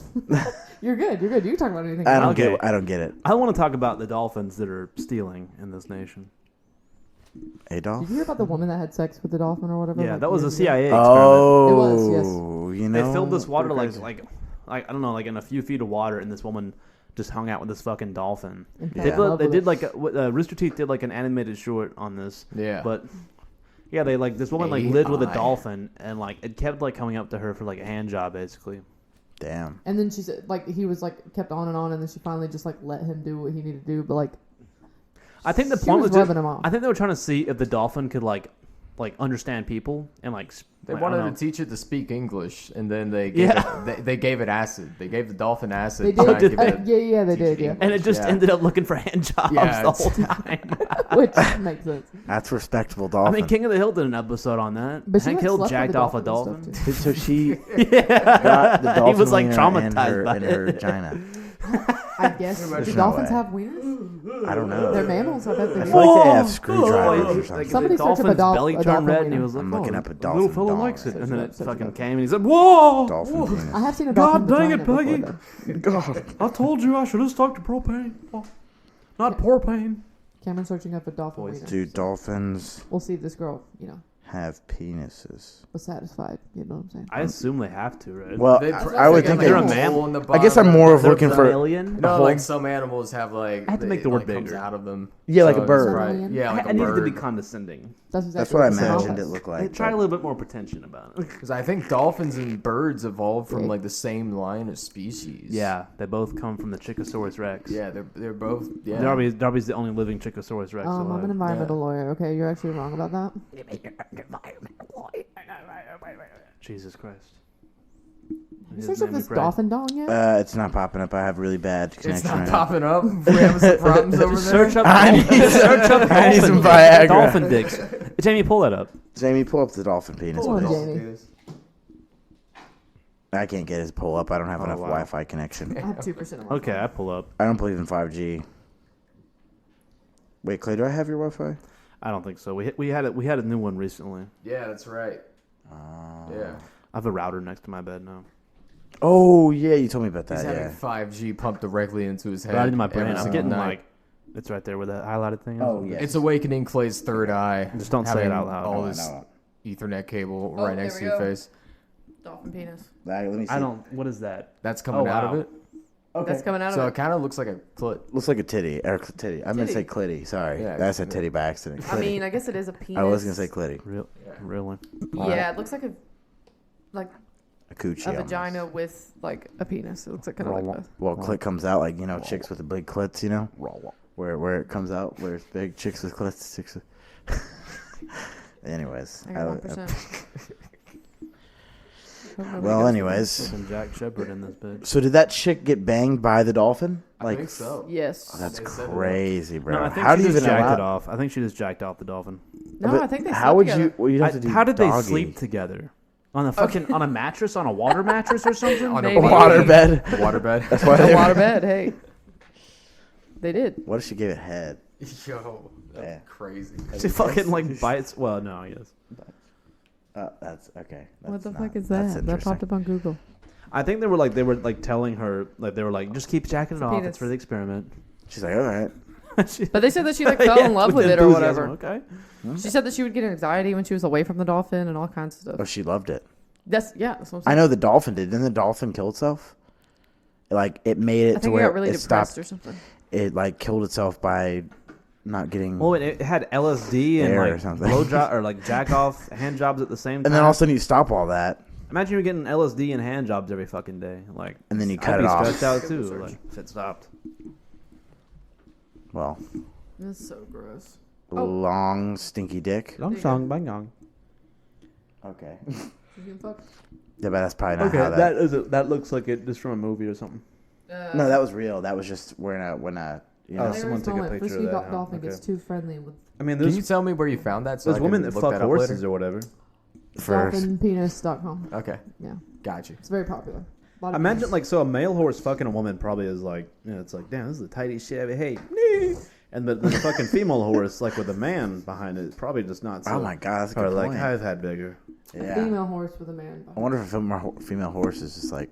You're good. You can talk about anything. I don't Okay. get it. I want to talk about the dolphins that are stealing in this nation. Adolf. Did you hear about the woman that had sex with the dolphin or whatever? Yeah, like, that was a years ago? CIA experiment. Oh, It was, you know, They filled this water pretty like crazy. I don't know, like in a few feet of water, and this woman just hung out with this fucking dolphin. And Yeah. fell in love They with did it. like Rooster Teeth did like an animated short on this. Yeah. But yeah, they like this woman like lived with a AI. dolphin, and like it kept like coming up to her for like a hand job basically. Damn. And then she said, like, he was like kept on, and then she finally just like let him do what he needed to do. But like, I think the she point was was just, rubbing him off. I think they were trying to see if the dolphin could like understand people and like. They like, I wanted don't to know. teach it to speak English, and then they gave Yeah. they gave it acid. They gave the dolphin acid. They to try and did. give it- Yeah, they teach did. it Yeah, And it just Yeah. ended up looking for hand jobs Yeah, the it's- whole time. which makes sense. That's respectable I dolphin. mean, King of the Hill did an episode on that. But she, Hank like, Hill slept with jacked the off a dolphin and dolphin. stuff, So she Yeah, got the dolphin he was like wiener traumatized by in her it. vagina. I guess. Do There's no dolphins way. have wieners? I don't know. They're mammals. I bet they I do. feel like they have Whoa! screwdrivers or Like, something. Somebody the search up a dolphin's belly a turned dolphin red, and he wiener. was like, I'm looking "Oh, up a the dolphin little fella dong." likes it," and then it Search it fucking up. came, and he said, "Whoa, Dolphin whoa. penis. I have seen a God dolphin dang it, vagina Peggy. before, though. God. I told you I should have stuck to propane, not propane." Cameron's searching up a dolphin Boys. wiener. Do dolphins We'll see if this girl, have penises? was satisfied. You know what I'm saying? I assume they have to, right? Well, They I would they think got, they're like, a a hole mammal. in the I guess bottom. I'm more of They're looking for alien. You know, whole- like some animals have like I have to make the word comes bigger. out of them. Yeah, like a it's bird. right- Yeah, like I a need it to be bird. condescending. That's That's exactly what I it's imagined called. it looked Hey, like. try a but- little bit more pretension about it. Because I think dolphins and birds evolved from Yeah. like the same line of species. Yeah, they both come from the Chicosaurus Rex. Yeah, they're both. Yeah. Darby's the only living Chicosaurus Rex I'm alive. an environmental lawyer. Okay, you're actually wrong about that. Jesus Christ. You His searched up name we this pray. dolphin dong yet? It's not popping up. I have really bad connection. It's not right now. popping up. We have some problems over Just there. search up. I need- search up I need some dolphin Viagra. dolphin dicks. Jamie, pull that up. Jamie, pull up the dolphin penis. Pull it please. up. Jamie. I can't get his pull up. I don't have enough wow. Wi-Fi connection. I have 2% of my Okay, I pull up. I don't believe in 5G. Wait, Clay, do I have your Wi-Fi? I don't think so. We had a new one recently. Yeah, that's right. Yeah. I have a router next to my bed now. Oh yeah, you told me about He's that. having Yeah. 5G pumped directly into his head. Right into my every brain. I'm single getting night. like, it's right there where that highlighted thing is. Oh yeah. It's awakening Clay's third eye. Just don't say it having out loud. All No, this Ethernet cable Oh, right next there to we your go. face. Dolphin penis. Let me see. I don't. What is that? That's coming out wow. of it. Okay. That's coming out So of it it. kind of looks like a clit. Looks like a titty or titty. I meant to say Titty. clitty. Sorry, Yeah, I said titty by accident. I Clitty. mean, I guess it is a penis. I was gonna say clitty. Real one. Yeah, it looks like a coochie. a almost. vagina with like a penis. It looks like kind of like this. Well, clit comes out like chicks with the big clits, where it comes out where it's big chicks with clits. Chicks with... Anyways, I got 1%. well, anyways, Some Jack Shepherd in this bitch. so did that chick get banged by the dolphin? I think so. Yes. That's They set it up. crazy, bro. No, I think How she do you just even jacked it allow? off. I think she just jacked off the dolphin. No, But I think they How slept would together. you? Well, you'd have to do. How did they doggy. sleep together? On a fucking on a mattress, on a water mattress or something? On Maybe. a Waterbed. Waterbed. That's why A they. waterbed, hey. They did. What if she gave it head? Yo, that's Yeah. crazy. She fucking like bites. Well, no, I guess. That's okay. What the That's fuck not- is that's that? That popped interesting. up on Google. I think they were like telling her like they were like just keep jacking it off. penis. It's for the experiment. She's like, all right. She- But they said that she like fell Yeah, in love with it or enthusiasm, whatever. Okay. She said that she would get anxiety when she was away from the dolphin and all kinds of stuff. Oh, she loved it. That's what I'm I saying. know the dolphin did. Didn't the dolphin kill itself? Like it made it I to think it where got really it depressed stopped. or something. It like killed itself by not getting. Well, it had LSD and Air or like something. blow job or like jack off hand jobs at the same time. and then all of a sudden you stop all that, Imagine you're getting LSD and hand jobs every fucking day. Like, and then you I'd cut be it off. stressed out too. Like, if it stopped. Well, That's so gross. long stinky dick. Long you song, bang gong. Okay. You can fuck. Yeah, but that's probably not Okay, how that. that looks like it just from a movie or something. No, that was real. That was just when you know. Oh, someone took a picture of that. huh? dolphin Okay. gets too friendly with I mean, Can there's you tell me where you found that? So there's I women can that look fuck that up horses later? or whatever. First, dolphinpenis.com. Okay, Yeah, got you. it's very popular. A lot of Imagine penis. like so a male horse fucking a woman probably is like it's like damn this is the tightest shit I ever hate. And the fucking female horse like with a man behind it probably just not. So, oh my god, that's a or good like point. I've had bigger. Yeah. female horse with a man. I wonder if a female horse is just like.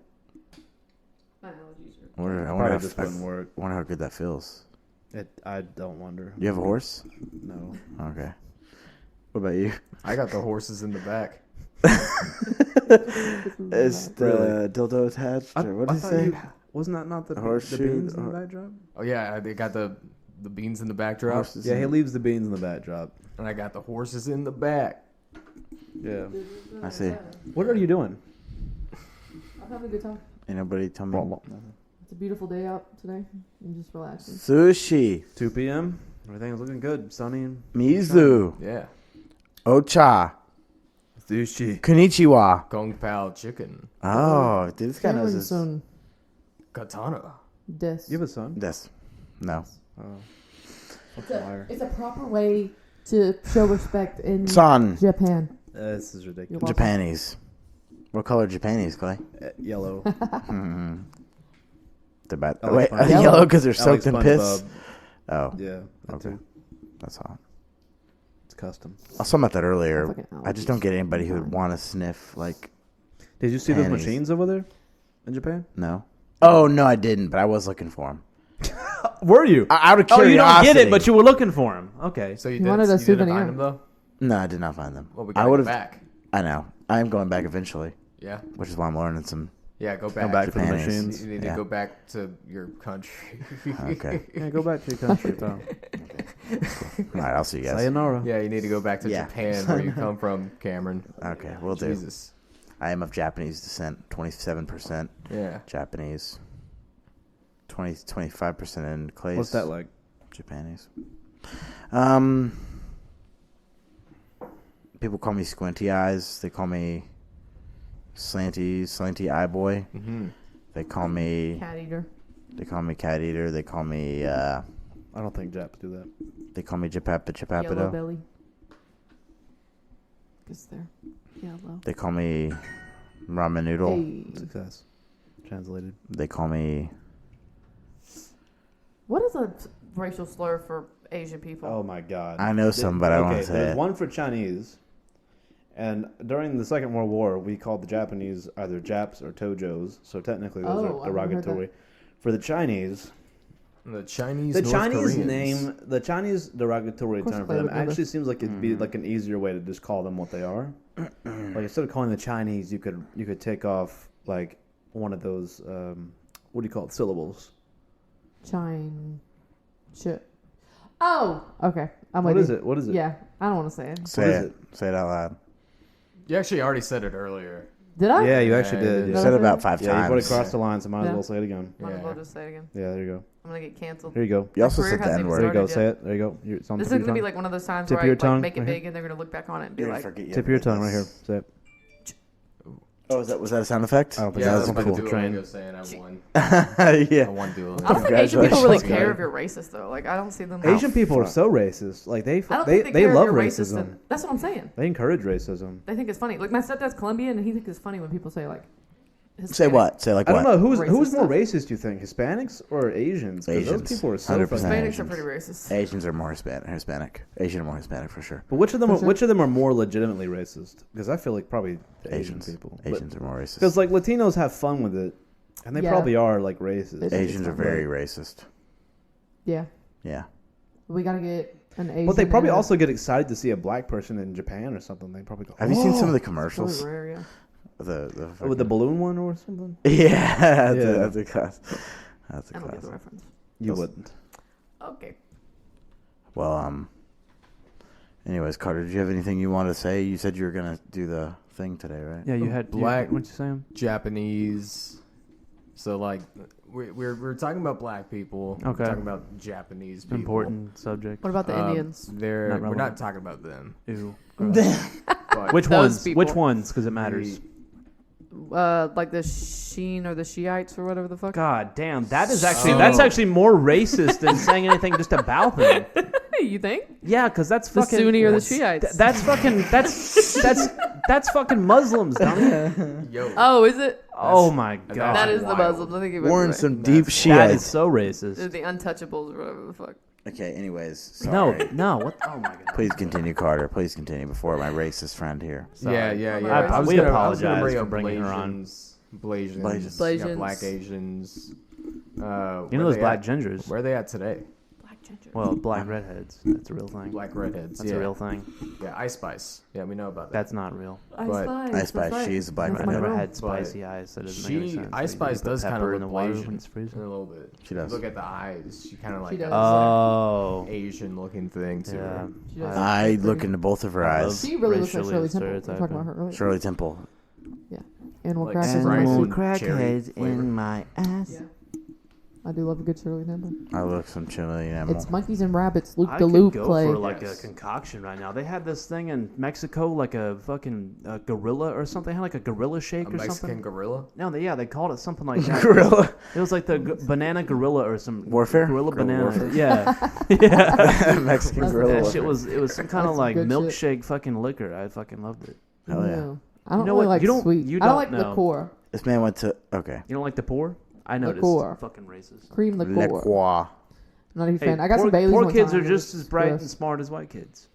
I wonder Probably just wouldn't how, work. I wonder how good that feels. I don't wonder. You have a horse? No. Okay. What about you? I got the horses in the back. Is the dildo attached? Or what did he say? Wasn't that not the Horseshoe beans in or- the backdrop? Oh yeah, they got the beans in the backdrop, Horses Yeah, he in- leaves the beans in the backdrop. and I got the horses in the back. Yeah. I see. What are you doing? I'm having a good time. Ain't nobody tell me. It's a beautiful day out today. I'm just relaxing. Sushi. 2 p.m. Everything's looking good. Sunny. Mizu. Yeah, Ocha. Sushi. Konnichiwa. Gong Pao chicken, Oh, dude, this guy knows his. Son katana. des. You have a son? This. No. Oh. It's a proper way to show respect in Son. Japan. This is ridiculous. You're Japanese. What color Japanese, Clay? Yellow. The bad. I like Wait, SpongeBob. yellow because they're I like soaked in piss. SpongeBob. Oh, Yeah. That Okay. too. that's hot. It's custom. I was talking about that earlier. Fucking I just don't allergies. get anybody who would Fine. want to sniff like. Did you see those Panties. machines over there in Japan? No. Oh no, I didn't. But I was looking for them. Were you? Out of Oh, curiosity. you don't get it, but you were looking for him. Okay. So you He wanted a didn't souvenir. find them though. No, I did not find them. Well, we I got would to have. back. I know. I am going back eventually, Yeah, which is why I'm learning some. yeah, go back. Come back for the Japanese. machines. You need Yeah. to go back to your country. Okay. Yeah, go back to your country, pal. All right. I'll see you guys. Sayonara. Yeah, you need to go back to Yeah. Japan, where you come from, Cameron. Okay, we'll do. Jesus. I am of Japanese descent. 27% Yeah. Japanese. 25% in Clay's. What's that like? Japanese. People call me squinty eyes. They call me slanty eye boy. Mm-hmm. They call me Cat eater. cat eater. They call me I don't think Japs do that. Jipapa Yellow Chipapido. belly. Because they're yellow. They call me ramen noodle. Hey. Success. Translated. They call me What is a racial slur for Asian people? Oh my god. I know some, but I don't wanna say There's it. one for Chinese, And during the Second World War, we called the Japanese either Japs or Tojos. So technically, those Oh, are I've never heard derogatory. For the Chinese, The Chinese. the North Chinese Koreans. name, the Chinese derogatory Of course term for they them would know actually this. seems like it'd be like an easier way to just call them what they are. Like instead of calling the Chinese, you could take off like one of those what do you call it, syllables? Oh, okay. I'm What with is you. it? What is it? Yeah, I don't want to say it. Say What is it. Say it out loud. You actually already said it earlier. Did I? Yeah, you actually Yeah, you did. did. You Yeah, said it about 5 yeah you put it times. across the line, so might as Yeah. well say it again. Might as well Yeah. just say it again. Yeah, there you go. I'm gonna get canceled. Here you go. You also career said the hasn't N even word. There you go. started Say yet. it. There you go. It's on This tip is of gonna be your like one of those times Tip where of I your like tongue, make it right big here. and they're gonna look back on it and be You're like, gonna forget you tongue. Tip of your tongue right here. Say it. Oh, was that a sound effect? I don't think Yeah, I that was was about cool. to do Train. Duolingo saying I won. Yeah. I won Duolingo. I don't think Asian people really Congratulations. care if you're racist though. Like I don't see them. Asian people are so racist. Like I don't think they care if love you're racist. racism. And, that's what I'm saying. They encourage racism. They think it's funny. Like my stepdad's Colombian, and he thinks it's funny when people say like. Say Hispanic. what? Say like I what? don't know who's Racist more stuff. racist. You think Hispanics or Asians? 'Cause those Asians. people are so 100%. fucking- Hispanics are pretty racist. Asians are more Hispanic. Asian are more Hispanic for sure. But which of them? For Are, sure. which of them are more legitimately racist? Because I feel like probably the Asian Asians. people. Asians are more racist. Because like Latinos have fun with it, and they Yeah. probably are like racist. They do. Asians are very racist. Yeah, Yeah. we gotta get an Asian. But they probably and a- also get excited to see a black person in Japan or something. They probably go. Have you seen some of the Really commercials? rare, yeah. Oh, with the balloon one or something? Yeah, that's, Yeah. that's a class. That's a I don't get class. the reference. You wouldn't. Okay. Well, anyways, Carter, did you have anything you wanted to say? You said you were gonna do the thing today, right? Yeah, you had Black- What'd you say? Japanese. So like we're talking about black people. Okay. We're talking about Japanese people. Important subject. What about the Indians? Not We're relevant. not talking about them. Ew. But Which Those ones? people. Which ones? Because it matters. Like the Sheen or the Shiites or whatever the fuck. God damn, that's So- actually more racist than saying anything just about them. You think? Yeah, because that's The fucking Sunni or the Shiites? That's fucking that's fucking Muslims, dummy. yo, Oh, is it? Oh my god, That is the wild. Muslims. I think you're Warren right. some deep that is Shiites. so They're racist. the Untouchables or whatever the fuck. Okay, anyways, No, sorry. no, what? Oh my god. Please continue, Carter. Please continue before my racist friend here. yeah. We I was apologize gonna bring for up bringing her on. Blasians. Blasians. You got black Asians. You Where know those they black at? gingers? Where are they at today? Black ginger. Well, black redheads. That's a real thing. Black redheads. That's yeah. a real thing. Yeah, Ice Spice. Yeah, we know about that. That's not real. Ice but- Spice. Ice Spice, that's right. she's a black That's my redhead. girl. Redhead, spicy eyes. That doesn't make any sense. Ice You Spice put does kind pepper of in the look water Asian when it's freezing. a little bit. She does. Look at the eyes. She kind of like She a does. Oh. Asian looking thing to Yeah. her. She does. I look into both of her I eyes. love- She really looks like racially Shirley Temple. We were talking stereotyping. about her earlier. Shirley Temple. Animal Like crackers. Sprite Animal and cherry flavor. my ass. Yeah. I do love a good Shirley Temple. I look some chili animal. It's monkeys and rabbits. Loop I de could loop go play. for like Yes. a concoction right now. They had this thing in Mexico, like a fucking gorilla or something. They had like a gorilla shake A or Mexican something. gorilla. No, they called it something like that. Gorilla. It was like the banana gorilla or some Warfare? Gorilla Gorilla banana. warfare? Yeah, yeah. Mexican That's gorilla. That shit was. It was some kind That's of some like good milkshake fucking liquor. I fucking loved it. Hell yeah. Ew. I don't know really what? like You don't- sweet. you I don't don't like know. liqueur. This man went to okay. You don't like the pour? I noticed. Liqueur. Fucking racist. Cream liqueur. Liqueur. I'm not a huge Hey, fan. I got poor, some Baileys poor one kids time. are It just was as bright gross. and smart as white kids.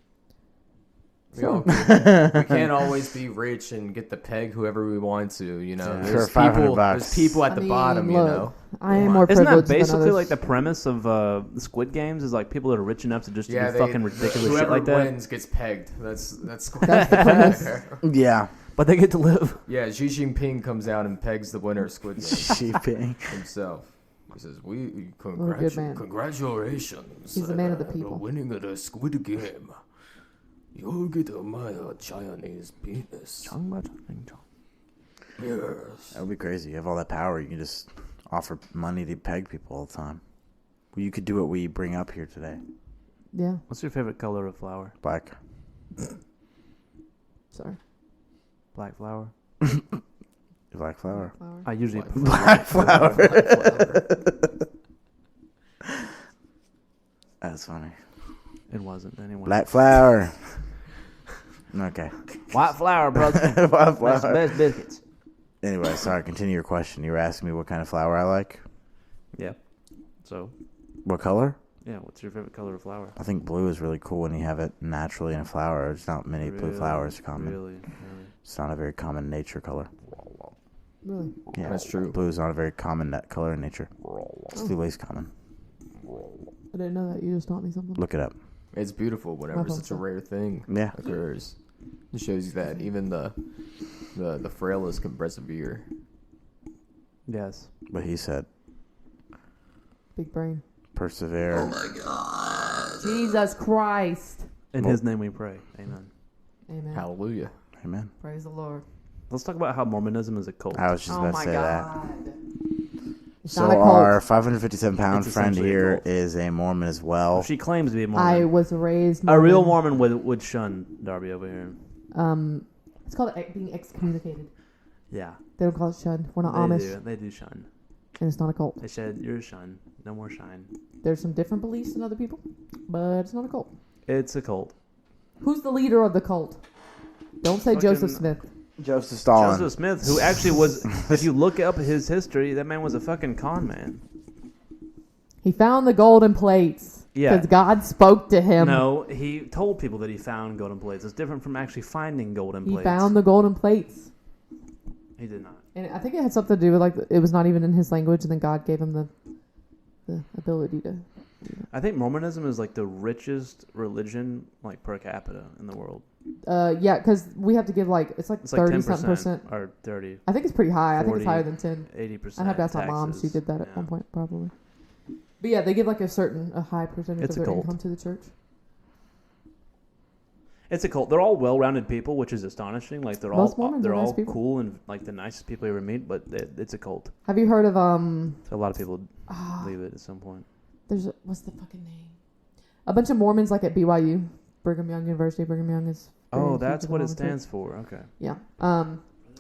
Yo, we can't always be rich and get to peg whoever we want to. You know, Yeah. For there's 500 people. bucks. There's people at I the mean, bottom. You look, know. I am more Isn't that privileged than basically others. like the premise of the Squid Games? Is like people that are rich enough to just Yeah, do fucking ridiculous whoever shit like that, wins gets pegged. That's That's the premise. Yeah. but they get to live. Yeah, Xi Jinping comes out and pegs the winner of Squid Game Sheeping. himself. He says, "We What a good man. congratulations. He's the man of the for people. winning the Squid Game. You'll get my Chinese penis." Yes. That would be crazy. You have all that power. You can just offer money to peg people all the time. Well, you could do what we bring up here today. Yeah. What's your favorite color of flower? Black. Sorry. Black flower. Black flower. Flower. I usually prefer Black flower. That's funny. It wasn't anyway. Black flower. Okay. White flower, brother. Black That's the flower. best biscuits. Anyway, sorry. Continue your question. You were asking me what kind of flower I like. Yeah. So, What color? Yeah, what's your favorite color of flower? I think blue is really cool when you have it naturally in a flower. There's not many blue flowers common. Really? It's not a very common nature color. Really? Yeah, That's true. Blue is not a very common color in nature. It's the least common. I didn't know that. You just taught me something. Look it up. It's beautiful whenever thought such so. a rare thing Yeah. occurs. It shows you that even the frailest can persevere. Yes. But he said, Big brain. persevere. Jesus Christ. In His name we pray. Amen. Amen. Hallelujah. Amen. Praise the Lord. Let's talk about how Mormonism is a cult. I was just Oh about my to say that. God. It's So not a cult. our 557-pound It's friend essentially a here cult. is a Mormon as well. She claims to be a Mormon. I was raised A real Mormon would shun Darby over here. It's called being excommunicated. Yeah. They don't call it shun. We're not They Amish. do. They do shun. And it's not a cult. They said, you're a shun. No more shine. There's some different beliefs than other people, but it's not a cult. It's a cult. Who's the leader of the cult? Don't say Fucking- Joseph Smith. Joseph Stalin. Joseph Smith, who actually was, if you look up his history, that man was a fucking con man. He found the golden plates. Yeah. Because God spoke to him. No, he told people that he found golden plates. It's different from actually finding golden He plates. found the golden plates. He did not. And I think it had something to do with, like, it was not even in his language, and then God gave him the ability to. I think Mormonism is like the richest religion, like per capita in the world. Yeah, because we have to give, like, it's like It's like 30 10% something percent. or 30, I think it's pretty high. I think it's 40, higher than 10. 80%. I have to ask my mom. She taxes. did that at Yeah. one point, probably. But yeah, they give like a high percentage It's of a their cult. income to the church. It's a cult. They're all well-rounded people, which is astonishing. Like they're Most all Mormons they're are nice all people. cool and like the nicest people you ever meet. But it's a cult. Have you heard of So a lot of people ah, leave it at some point. what's the fucking name? A bunch of Mormons like at BYU, Brigham Young University. Brigham Young is. very Oh, huge that's in the what it Mormon church. stands for. Okay. Yeah.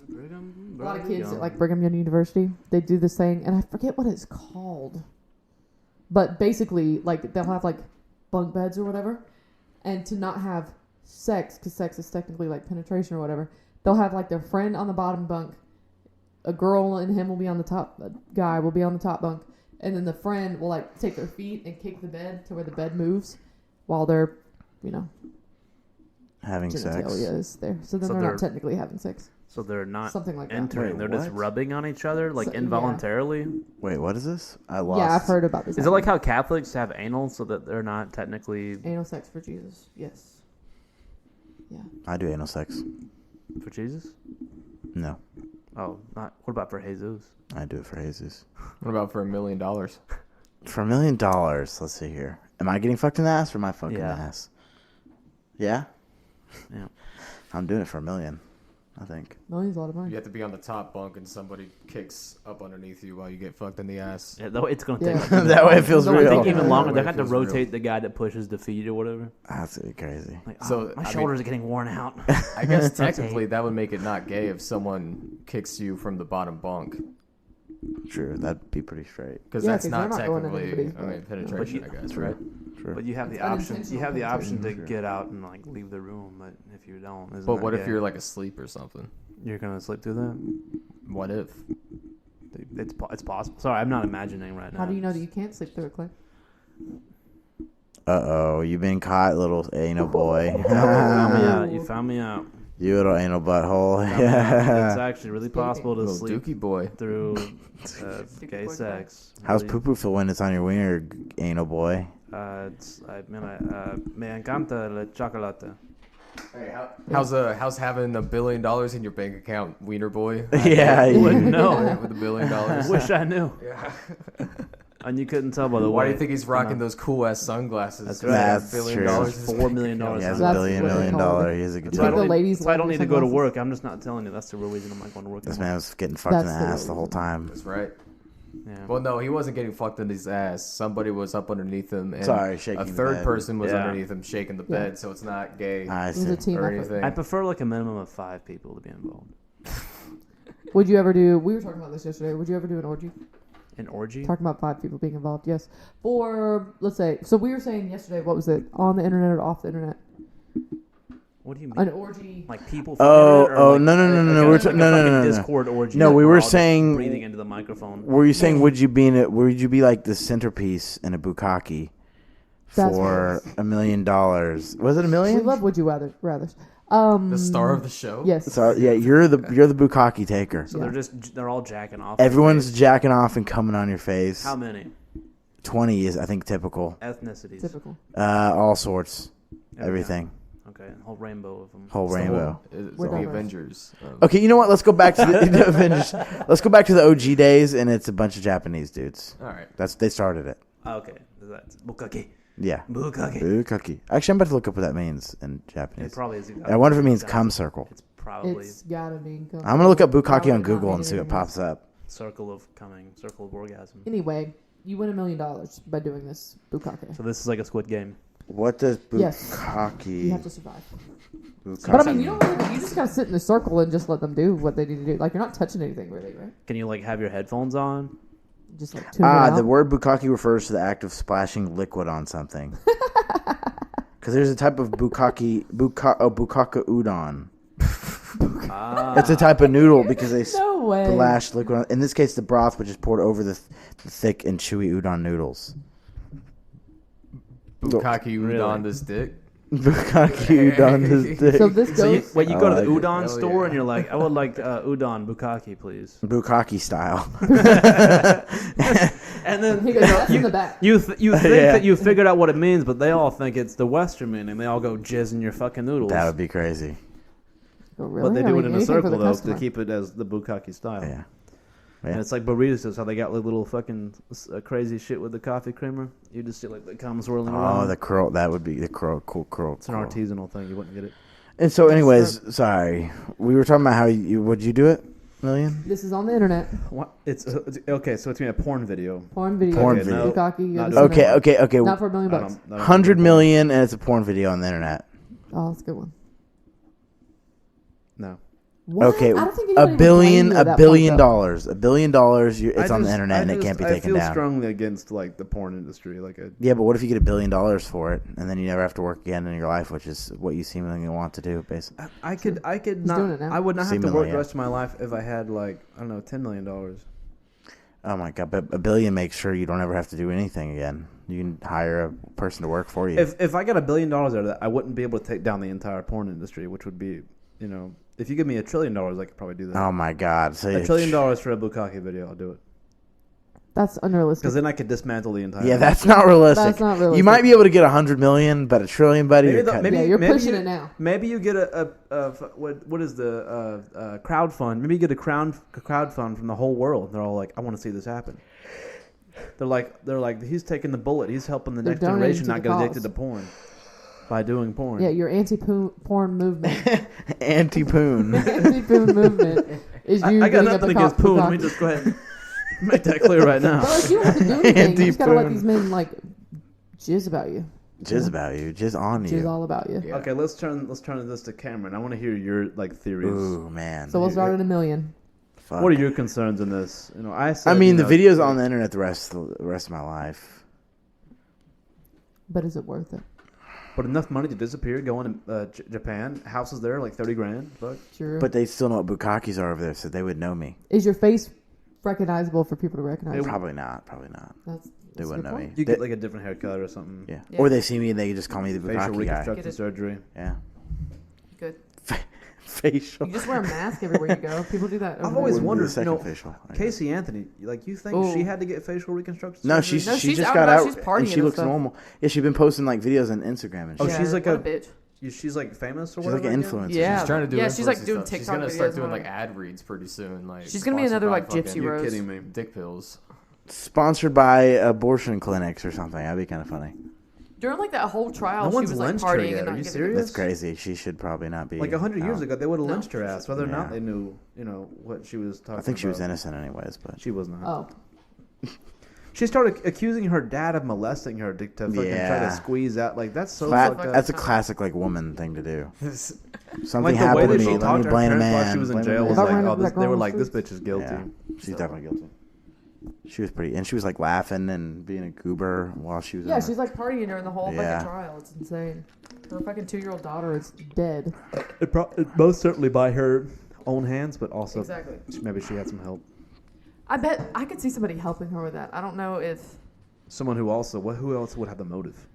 Brigham, A lot of kids Young. at like Brigham Young University, they do this thing, and I forget what it's called. But basically, like they'll have like bunk beds or whatever, and to not have sex, because sex is technically like penetration or whatever, they'll have like their friend on the bottom bunk, a girl and him will be on the top, a guy will be on the top bunk, and then the friend will like take their feet and kick the bed to where the bed moves, while they're, Having sex. genitalia is there. So then So they're they're- not technically having sex. So they're not Something like that. entering. Wait, They're just what? rubbing on each other, like So- yeah. involuntarily. Wait, what is this? I lost. Yeah, I've heard about this. Is it like how Catholics have anal, so that they're not technically anal sex for Jesus? Yes. Yeah. I do anal sex. for Jesus? No, Oh, not. What about for Jesus? I do it for Jesus. What about for $1 million? For $1 million, let's see here. Am I getting fucked in the ass or am I fucking Yeah. the ass? Yeah? Yeah. I'm doing it for $1 million, I think. Million's a lot of money. You have to be on the top bunk and somebody kicks up underneath you while you get fucked in the ass. Yeah, though it's gonna Yeah. take. Like, That way it feels No, I real. think even Yeah. longer. They That way have it to feels real. rotate the guy that pushes the feet or whatever. That's crazy. Like, So, my I mean- shoulders are getting worn out. I guess technically that would make it not gay if someone kicks you from the bottom bunk. True, that'd be pretty straight. Because Yeah, that's 'cause not they're not going in technically, anybody's butt. penetration, But I guess, true. right? True. But you have the It's option. You unintentional have the option to penetration. get out and like leave the room. But if you don't, isn't But that what if gay? you're like asleep or something? You're gonna sleep through that? What if? It's possible. Sorry, I'm not imagining right now. How do you know that you can't sleep through it, Clay? Uh-oh, you been caught, little anal boy. You found me out. You found me out. You little anal butthole. It's Yeah. actually really possible to Little sleep dookie boy. through gay boy sex. How's Really, poo-poo feel when it's on your wiener, anal boy? me encanta la chocolate. Hey, how's having $1 billion in your bank account, wiener boy? Yeah, You wouldn't know. With $1 billion. Wish I knew. And you couldn't tell by the way. Why do you think he's rocking those cool ass sunglasses? That's 'Cause he has That's $1 billion true. in It's his $4 bank million account. He has That's $1 billion what they call it. He has a good So I Like the don't, ladies so I don't love need to your go to sunglasses. work. I'm just not telling you. That's the real reason I'm not going to work. This anymore. man was getting fucked in the That's the ass the whole time. That's right. Yeah. Well, no, he wasn't getting fucked in his ass. Somebody was up underneath him, and Sorry, shaking a the third bed. person was Yeah. underneath him, shaking the Yeah. bed. So it's not gay I It was see. a team or effort. anything. I prefer like a minimum of 5 people to be involved. Would you ever do? We were talking about this yesterday. Would you ever do an orgy? An orgy? Talking about 5 people being involved. Yes. For let's say. So we were saying yesterday. What was it? On the internet or off the internet? What do you mean? An orgy. Like people? Oh, from the internet, or like no, no, no, no, like no, a- we're like ta- a no, no, fucking no, no, no. Discord orgy. No, that we we're were all just saying- breathing into the microphone. Were you saying would you be like the centerpiece in a bukkake, That's for gross. $1 million. Was it $1 We million? love would you rather. The star of the show. Yes. So yeah, you're the bukkake taker. So Yeah. they're all jacking off. Everyone's jacking off and coming on your face. How many 20 is I think typical. ethnicities? Typical. All sorts, Yeah. everything, Okay, a whole rainbow of them. whole rainbow. It's We're the diverse. Avengers. Okay, you know what? Let's go back to the Avengers. Let's go back to the OG days, and it's a bunch of Japanese dudes. All right. They started it. Okay, that's bukkake. Yeah. Bukkake. Bukkake. Actually, I'm about to look up what that means in It Japanese. probably is. I wonder if it means cum circle. It's probably It's gotta be. I'm gonna look up bukkake Probably on not Google and made see it what in pops up. circle of coming, circle of orgasm. Anyway, you win $1 million by doing this bukkake. So this is like a Squid Game. What does Yes. bukkake? You have to survive. bukkake But I mean, you just gotta sit in a circle and just let them do what they need to do. Like you're not touching anything really, right? Can you like have your headphones on? Just like tune it out. the word bukkake refers to the act of splashing liquid on something. Because there's a type of bukkake udon. It's a type of noodle because they No way. splash liquid on. In this case, the broth, which is poured over the thick and chewy udon noodles. Bukkake udon Really? this dick. Bukkake udon is thick. So this So you, goes. wait, you go to the like it. udon Hell store yeah. and you're like, I would like udon bukkake, please. Bukkake style. And then He goes, that's in the back. you think Yeah. that you figured out what it means, but they all think it's the Western meaning. They all go jizz in your fucking noodles. That would be crazy. Oh, really? But they I do mean, it in a anything for circle the though customer. to keep it as the bukkake style. Yeah. And it's like burritos, how they got like little fucking crazy shit with the coffee creamer. You just see like the cum swirling Oh, around. the curl. That would be the curl. Cool curl. It's an artisanal thing. You wouldn't get it. And so, anyways, sorry. We were talking about how would you do it, Million? This is on the internet. What? It's okay. So it's gonna be a porn video. Porn video. Porn Okay, video. Bukkake. You Not gotta doing send it. Okay. Not for $1 million. I don't- I don't- 100 million, and it's a porn video on the internet. Oh, that's a good one. No. What? Okay, I don't think a anybody would blame billion, you a that billion fucked up. dollars, $1 billion. It's on the internet and it can't be I taken feel down. strongly against like the porn industry. Like Yeah, but what if you get $1 billion for it and then you never have to work again in your life, which is what you seemingly want to do, basically? I could doing not. it now. I would not have to Seemingly, work yeah. the rest of my life if I had like I don't know $10 million. Oh my god! But $1 billion makes sure you don't ever have to do anything again. You can hire a person to work for you. If I got $1 billion out of that, I wouldn't be able to take down the entire porn industry, which would be, you know, if you give me $1 trillion, I could probably do that. Oh my god! So $1 trillion for a bukkake video, I'll do it. That's unrealistic. Because then I could dismantle the entire. Yeah, that's not realistic. That's not realistic. You might be able to get 100 million, but $1 trillion, buddy, you're cutting. Yeah, you're pushing you, it now. Maybe you get what is the crowd fund? Maybe you get a crowd fund from the whole world. They're all like, I want to see this happen. They're like, he's taking the bullet. He's helping the They're next donating generation to not the get cause. addicted to porn by doing porn. Yeah, your anti-porn movement. Anti-poon. Anti-porn movement is you I got getting up nothing a against poon. Let me bukkake. just go ahead and make that clear right now. But like, you don't have to do anything. You just gotta let Anti-porn. these men like jizz about you. Jizz about you. Jizz on Jizz you. all about you. Yeah. Okay, let's turn this to Cameron. I want to hear your like theories. Ooh, man. So we'll start at $1 million. Fuck. What are your concerns in this? You know, I I mean, the the video's on the internet the rest of my life. But is it worth it? But enough money to disappear, going to Japan, houses there like $30,000. Fuck. Sure. But they still know what bukkakes are over there, so they would know me. Is your face recognizable for people to recognize? you? Probably not. Probably not. That's They a wouldn't good know point. me. You They- get like a different haircut or something. yeah. Yeah. Or they see me and they just call me the Facial bukkake guy. reconstructive Get it. surgery. Yeah. Good. Facial. You just wear a mask everywhere you go. People do that. I've over always there. Wouldn't do the wondered, second you know, facial, I guess. Casey Anthony, like you think Ooh. she had to get facial reconstruction No, surgery? No, she she's just out got now. out She's and partying she and looks stuff. normal. Yeah, she's been posting like videos on Instagram and Oh, shit. she's like what a- bitch. She's like famous or She's like whatever. an again? influencer. Yeah. She's trying to do Yeah, she's, like, influencer doing stuff. She's TikTok gonna start videos doing and like ad reads pretty soon. Like She's gonna be another, like, sponsored by Gypsy fucking Rose. You're kidding me. Dick pills. Sponsored by abortion clinics or something. That'd be kind of funny. During like that whole trial, No she one's was like lynched her partying yet. and Are not you giving serious? That's crazy. She should probably not be. Like 100 years out. ago, they would have No. lynched her ass, whether or not Yeah. they knew, you know, what she was talking about. I think she was innocent anyways, but She was not. Oh, She started accusing her dad of molesting her to fucking try Yeah. to squeeze out. Like that's so Cla- fucked up. that's a classic like woman thing to do. Something Like the way happened that to she me. Let talked me to her blame a parents man. while she was in Blame a jail was man. like, That oh, ran this, that they were girl like, on this the bitch is guilty. Yeah, she's So- definitely guilty. She was pretty, and she was like laughing and being a goober while she was. yeah, in she's like partying during the whole Yeah. fucking trial. It's insane. Her fucking 2-year-old daughter is dead. It most certainly by her own hands, but also Exactly. maybe she had some help. I bet I could see somebody helping her with that. I don't know if Someone who also, who else would have the motive?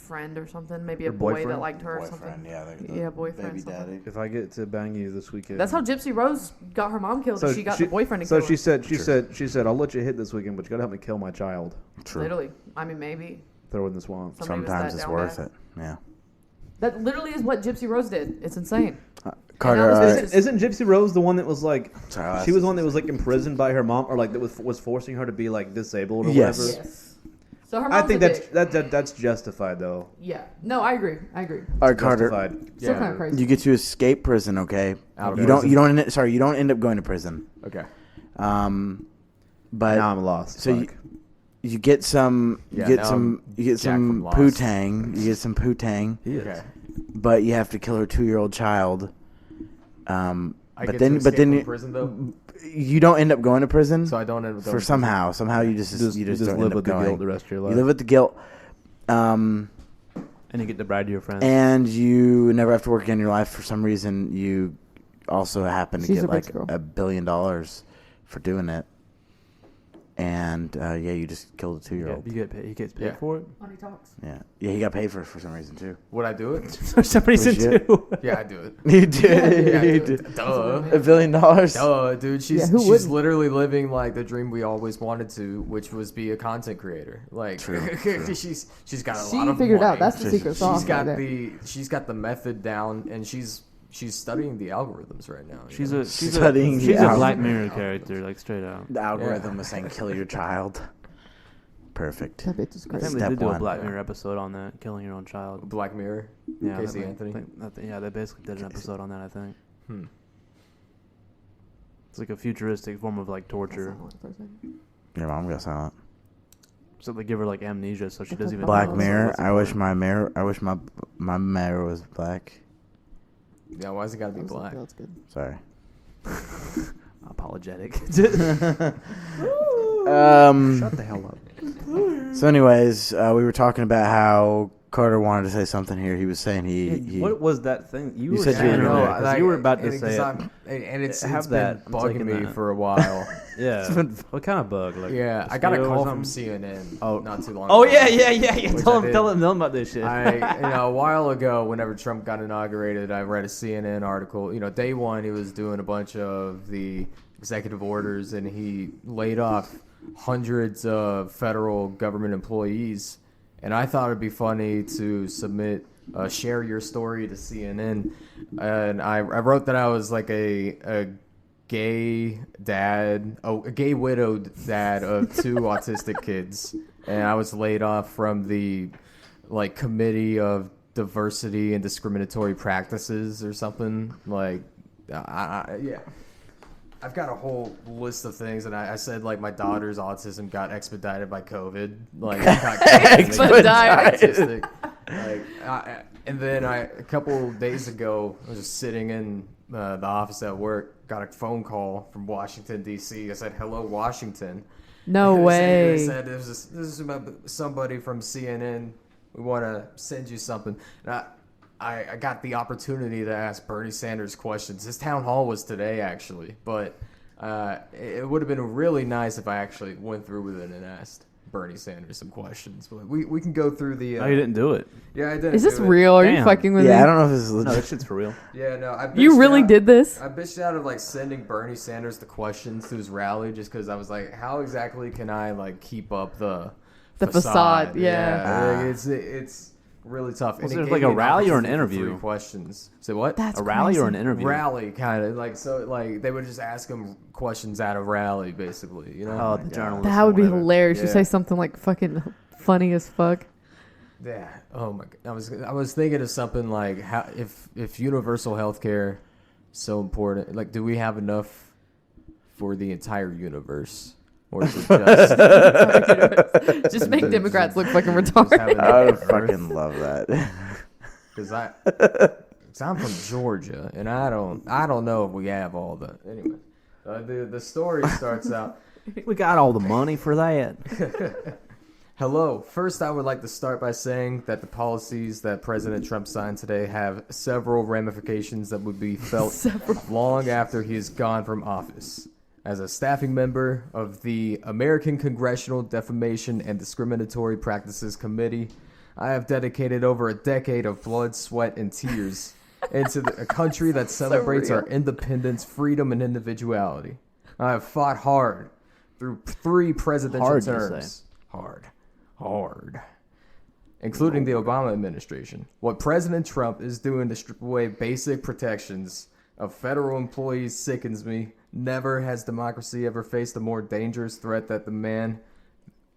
friend or something. Maybe Her a boy boyfriend? that liked her or Boyfriend, something. yeah, boyfriend. baby something. daddy. If I get to bang you this weekend, That's how Gypsy Rose got her mom killed. She got the boyfriend to So kill she her. said, I'll let you hit this weekend, but you gotta help me kill my child. True. Literally. I mean, maybe. Throw it in the swamp. Somebody was Sometimes that it's down worth bad. it. Yeah. That literally is what Gypsy Rose did. It's insane. Carter, And now this bitch is- Isn't Gypsy Rose the one that was like? Sorry, She was the one that was like imprisoned by her mom, or like that was forcing her to be like disabled or Yes. whatever. Yes. So her I mom's think a that's bitch. that's justified though. Yeah. No, I agree. all right, Carter. Justified. Still kind of crazy. You get to escape prison, okay? Out of You prison. don't end up going to prison. Okay. But Now I'm lost. so Fuck. you get some Yeah, now I'm you get Jack some from Lost. poo-tang. You get some poo-tang, He is. Okay. but you have to kill her 2-year-old child. I But get then to but escape then from you, prison though, you don't end up going to prison so I don't end up going for to somehow you just You just don't live end up with the going. guilt the rest of your life. You live with the guilt. and you get to brag to your friends. And you never have to work again in your life. For some reason, you also happen to She's get a rich like girl. $1 billion for doing it. And you just killed a 2-year-old. you get paid. He gets paid Yeah. for it. Money talks. Yeah, he got paid for it for some reason too. Would I do it? Somebody's Legit. into. Yeah, I do it. You did. Yeah, I You do did. it. Duh. $1 billion. Duh, dude. Yeah, She's who she's wouldn't? literally living like the dream we always wanted to, which was be a content creator. Like True. she's got a She lot of figured money. out. That's the secret sauce. She's got right she's got the method down, and she's studying the algorithms right now. you She's know? a Studying she's the a Black algorithm. Mirror character, like straight out. The algorithm was saying kill your child. Perfect. That bitch is I crazy. think they Step did do a one. Black Mirror episode on that, killing your own child. Black Mirror. Yeah, Casey that- Anthony. yeah, they basically did an episode on that. I think Hmm. it's like a futuristic form of like torture. Your mom got silent. So they give her like amnesia, so she doesn't even. Black know Mirror. what's I wish my mirror. I wish my mirror was black. Yeah, why's it gotta be black? That's good. Sorry. apologetic. Shut the hell up. So, anyways, we were talking about how Carter wanted to say something here. He was saying he What was that thing you were said saying? you were- earlier, No, 'cause you were about to and say it. and it's Have it's that. been I'm bugging taking me that. for a while. Yeah. What kind of bug? Like Yeah, I got a mosquito or call from something? CNN not too long Oh ago. yeah. Which Tell I them, did. tell them about this shit. A while ago, whenever Trump got inaugurated, I read a CNN article. Day one, he was doing a bunch of the executive orders, and he laid off hundreds of federal government employees. And I thought it'd be funny to share your story to CNN. And I wrote that I was like a gay dad, a gay widowed dad of 2 autistic kids, and I was laid off from the committee of diversity and discriminatory practices or something. Yeah. I've got a whole list of things, and I said my daughter's autism got expedited by COVID. Expedited. And then a couple days ago, I was just sitting in the office at work, got a phone call from Washington D.C. I said, "Hello, Washington." No way. They said, "This is about somebody from CNN. We want to send you something." And I got the opportunity to ask Bernie Sanders questions. His town hall was today, actually, but it would have been really nice if I actually went through with it and asked Bernie Sanders some questions. But we can go through the. No, you didn't do it. Yeah, I did. Is this real? Are you Damn. fucking with me? Yeah, I don't know if this is No, legit. this shit's for real. Yeah, no. You really did this? I bitched out of sending Bernie Sanders the questions to his rally just because I was like, how exactly can I keep up the facade, yeah. It's really tough. Was And it he like gave a me an rally or an opportunity for interview? 3 questions. Say what? That's A rally or an crazy. interview? Rally, kind of they would just ask him questions at a rally, basically. Oh, the journalist. That would be Whatever. hilarious. You Yeah. say something fucking funny as fuck. Yeah. Oh my god. I was thinking of something like how if universal healthcare is so important, do we have enough for the entire universe, or is it just Just make Democrats look fucking just retarded. having I would Earth? fucking love that. Because I'm from Georgia, and I don't know if we have all the anyway. The story starts out. We got all the money for that. Hello. First, I would like to start by saying that the policies that President Trump signed today have several ramifications that would be felt long after he is gone from office. As a staffing member of the American Congressional Defamation and Discriminatory Practices Committee, I have dedicated over a decade of blood, sweat, and tears into a country that celebrates our independence, freedom, and individuality. I have fought hard through 3 presidential Hard, you terms. Hard. Including the Obama administration. What President Trump is doing to strip away basic protections of federal employees sickens me. Never has democracy ever faced a more dangerous threat than the man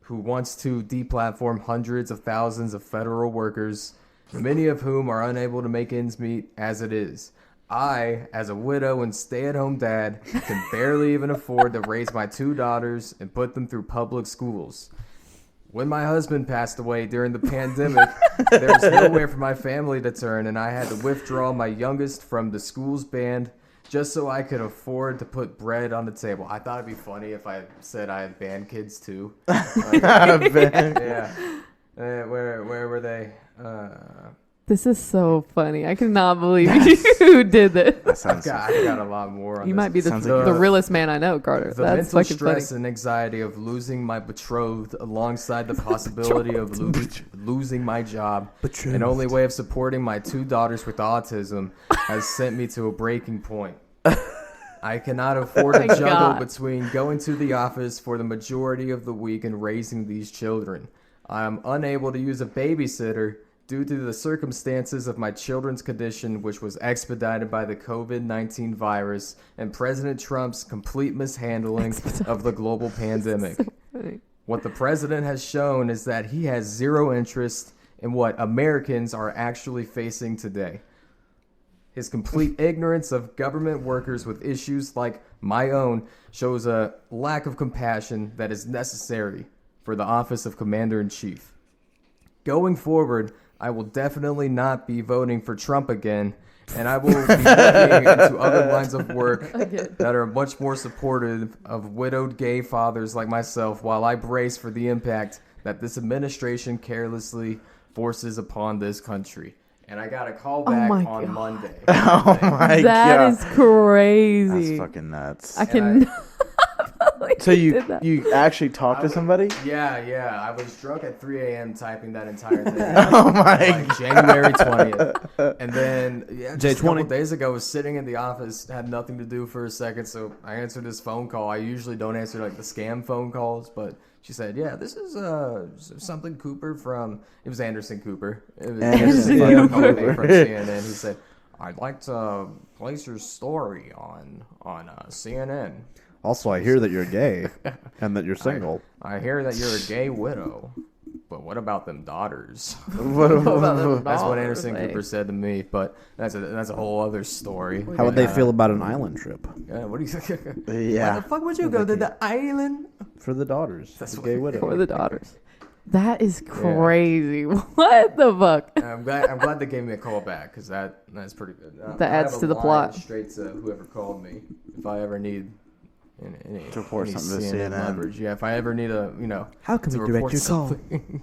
who wants to deplatform hundreds of thousands of federal workers, many of whom are unable to make ends meet as it is. I, as a widow and stay-at-home dad, can barely even afford to raise my 2 daughters and put them through public schools. When my husband passed away during the pandemic, there was nowhere for my family to turn, and I had to withdraw my youngest from the school's band just so I could afford to put bread on the table. I thought it'd be funny if I said I had band kids too. Yeah. Where were they? This is so funny. I cannot believe you did this. That sounds. I got a lot more on You this. might be the Sounds like realest man I know, Carter. The That's mental fucking stress funny. and anxiety of losing my betrothed alongside the possibility of losing my job, an only way of supporting my 2 daughters with autism, has sent me to a breaking point. I cannot afford to my juggle God. between going to the office for the majority of the week and raising these children. I am unable to use a babysitter due to the circumstances of my children's condition, which was expedited by the COVID-19 virus and President Trump's complete mishandling of the global pandemic. What the president has shown is that he has zero interest in what Americans are actually facing today. His complete ignorance of government workers with issues like my own shows a lack of compassion that is necessary for the office of Commander-in-Chief. Going forward, I will definitely not be voting for Trump again, and I will be looking into other lines of work that are much more supportive of widowed gay fathers like myself, while I brace for the impact that this administration carelessly forces upon this country. And I got a call back my on God. Monday. Oh my god. That is crazy. That's fucking nuts. I can. So you actually talked to somebody? Yeah. I was drunk at 3 a.m. typing that entire thing. Oh my Like January 20th. And then, just a couple J20. days ago, I was sitting in the office, had nothing to do for a second, so I answered this phone call. I usually don't answer, like, the scam phone calls, but she said, yeah, this is something Cooper from, it was Anderson Cooper. It was Anderson Cooper Cooper. from CNN. He said, I'd like to place your story on CNN. Also, I hear that you're gay and that you're single. I hear that you're a gay widow, but what about them daughters? That's what Anderson Cooper said to me, but that's a whole other story. How would they feel about an island trip What do you think? Yeah. Why the fuck would you go to the island? for the daughters? That's the what- gay widow. For the daughters. That is crazy. What the fuck? I'm glad they gave me a call back because that's pretty good. That I adds have a to the line plot. Straight to whoever called me if I ever need any To report any something to CNN. leverage. Yeah, if I ever need How can to we direct report your call? something.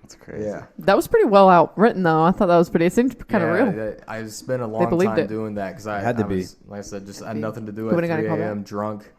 That's crazy. Yeah. That was pretty well outwritten, though. I thought that was pretty. It seemed kind of real. I spent a long believed time it. doing that because I Had to I be. was, like I said, just had be. nothing to do Who at would've got a 3 call back? a.m. drunk.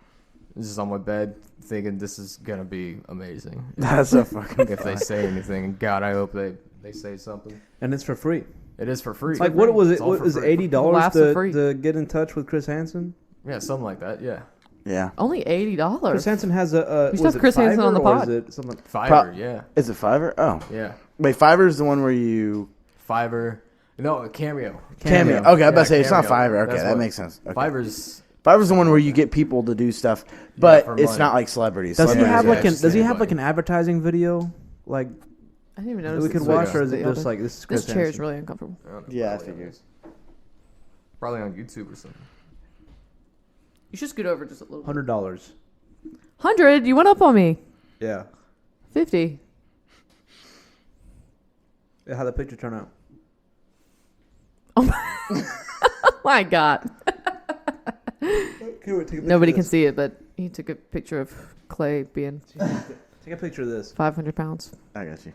Just on my bed, thinking this is gonna be amazing. That's so fucking If they say anything, and God, I hope they say something. And it's for free. It is for free. Like, what was it? It's all What for was free. $80 Laughs are free. to get in touch with Chris Hansen? Yeah, something like that. Yeah, Yeah. Only $80. Chris Hansen has a. We should was have it Chris Hansen on the Fiverr or pod. is it something? Fiverr. Yeah, Is it Fiverr? Oh. yeah, Wait, Fiverr is the one where you. Fiverr. No, Cameo. Cameo. Okay, I was about to say, it's not Cameo. Fiverr. Okay, That's that what- makes sense. Okay. Fiverr's. Fiverr's the one where you get people to do stuff, but for it's money. not like celebrities. Does he Celebrities, have yeah, like an? just Does he have anybody. like an advertising video like I didn't even that notice. we could this watch, was or is the it just other- like this is Chris This chair is Hansen? really uncomfortable. I don't know, Yeah, I probably figured. Probably on YouTube or something. You should scoot over just a little. $100. 100. You went up on me. Yeah. 50. Yeah, how'd the picture turn out? Oh my God. Nobody can see it, but he took a picture of Clay being Take a picture of this. 500 pounds. I got you.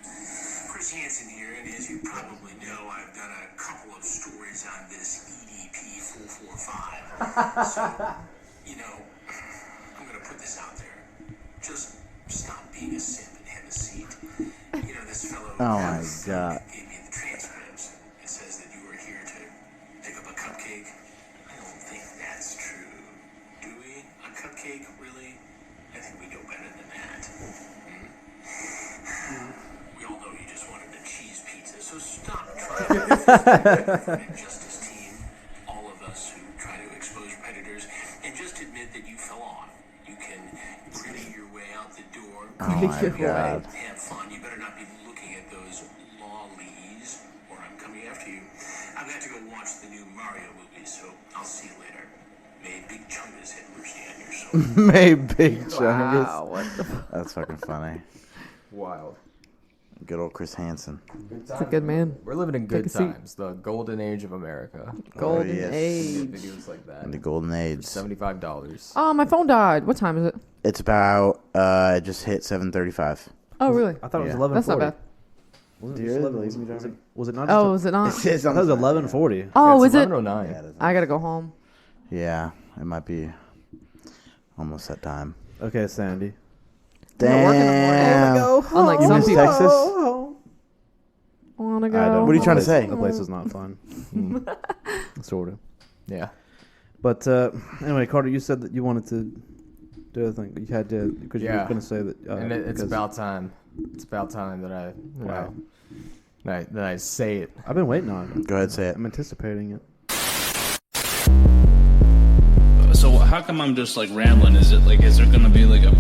Chris Hansen here, and as you probably know, I've done a couple of stories on this EDP 445. So, I'm going to put this out there. Just stop being a simp and have a seat. This Oh my god. Gave me the transcripts. It says that you were here to pick up a cupcake. I don't think that's true. Do we? A cupcake, really? I think we know better than that. We all know you just wanted a cheese pizza, so stop trying to justice team, all of us who try to expose predators, and just admit that you fell off. You can pretty your way out the door. Oh my god. Have fun. You better not be looking at those lollies, or I'm coming after you. I've got to go watch the new Mario movie, so I'll see you later. May Big Chungus hit mercy on your soul. May Big Chungus. Wow, what the That's fucking funny. Wild. Good old Chris Hansen. That's a good man. We're living in Take good a seat. times. The golden age of America. Golden yes. age. Videos like that. In the golden age. $75. Oh, my phone died. What time is it? It's about, it just hit 7:35. Oh, really? I thought it was Yeah. 11:40. That's not bad. Wasn't Dear, it just 11? believe me, Was it, Johnny. was it not? Oh, is it not? It says I on thought it was the sign, 11:40. Oh, is it? 11:09. Yeah, it is. I gotta go home. Yeah, it might be almost that time. Okay, Sandy. gotta work in the Damn. morning. Unlike You some miss people. Texas? Wanna I go? don't. What are you trying to say? The place is not fun. Sort of. Yeah. But anyway, Carter, you said that you wanted to do a thing. You had to because you were Yeah. going to say that. And it's because- about time. It's about time that I, you know, that I say it. I've been waiting on it. Go ahead, say it. I'm anticipating it. So how come I'm just like rambling? Is it like, is there gonna be like a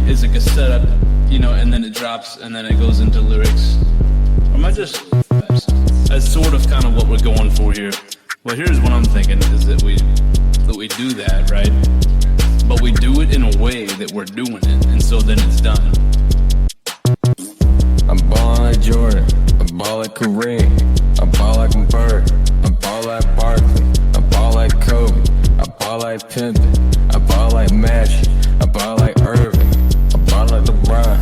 is it a setup, you know, and then it drops and then it goes into lyrics? Or am I just, that's sort of kind of what we're going for here. Well, here's what I'm thinking is that we do that, right? But we do it in a way that we're doing it, and so then it's done. I'm ballin' like Jordan, I'm ball like Kareem, I'm ball like Bird, I'm ball like Barkley, I'm ball like Kobe, I'm ball like Pimpin', I'm ball like Magic, I'm ball like Irving, I'm ball like LeBron,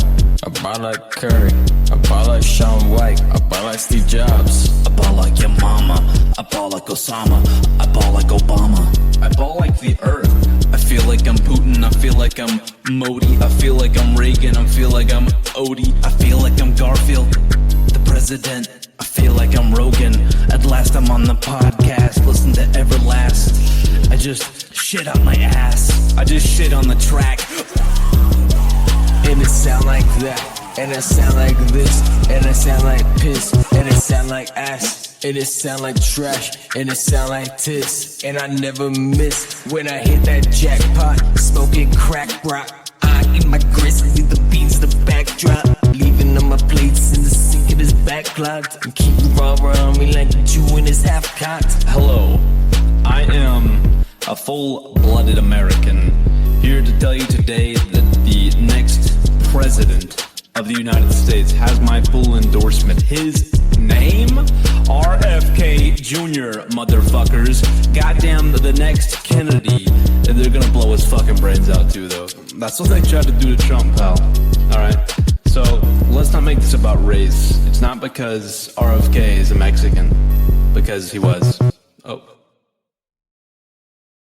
I'm ball like Curry, I'm ball like Shaun White, I'm ball like Steve Jobs. I ball like your mama. I ball like Osama. I ball like Obama. I ball like the earth. I feel like I'm Putin. I feel like I'm Modi. I feel like I'm Reagan. I feel like I'm Odie. I feel like I'm Garfield, the president. I feel like I'm Rogan. At last I'm on the podcast. Listen to Everlast. I just shit out my ass. I just shit on the track. And it sound like that, and it sound like this, and it sound like piss, and it sound like ass, and it sound like trash, and it sound like tits. And I never miss when I hit that jackpot, smoking crack rock. I eat my grits, leave the beans the backdrop, leaving on my plates in the sink of his backclogged, and keep it all around me like a Jew in his half-cocked. Hello, I am a full-blooded American, here to tell you today that the next president of the United States has my full endorsement. His name? RFK Jr., motherfuckers. Goddamn, the next Kennedy. And they're gonna blow his fucking brains out too, though. That's what they tried to do to Trump, pal. Alright? So, let's not make this about race. It's not because RFK is a Mexican. Because he was. Oh.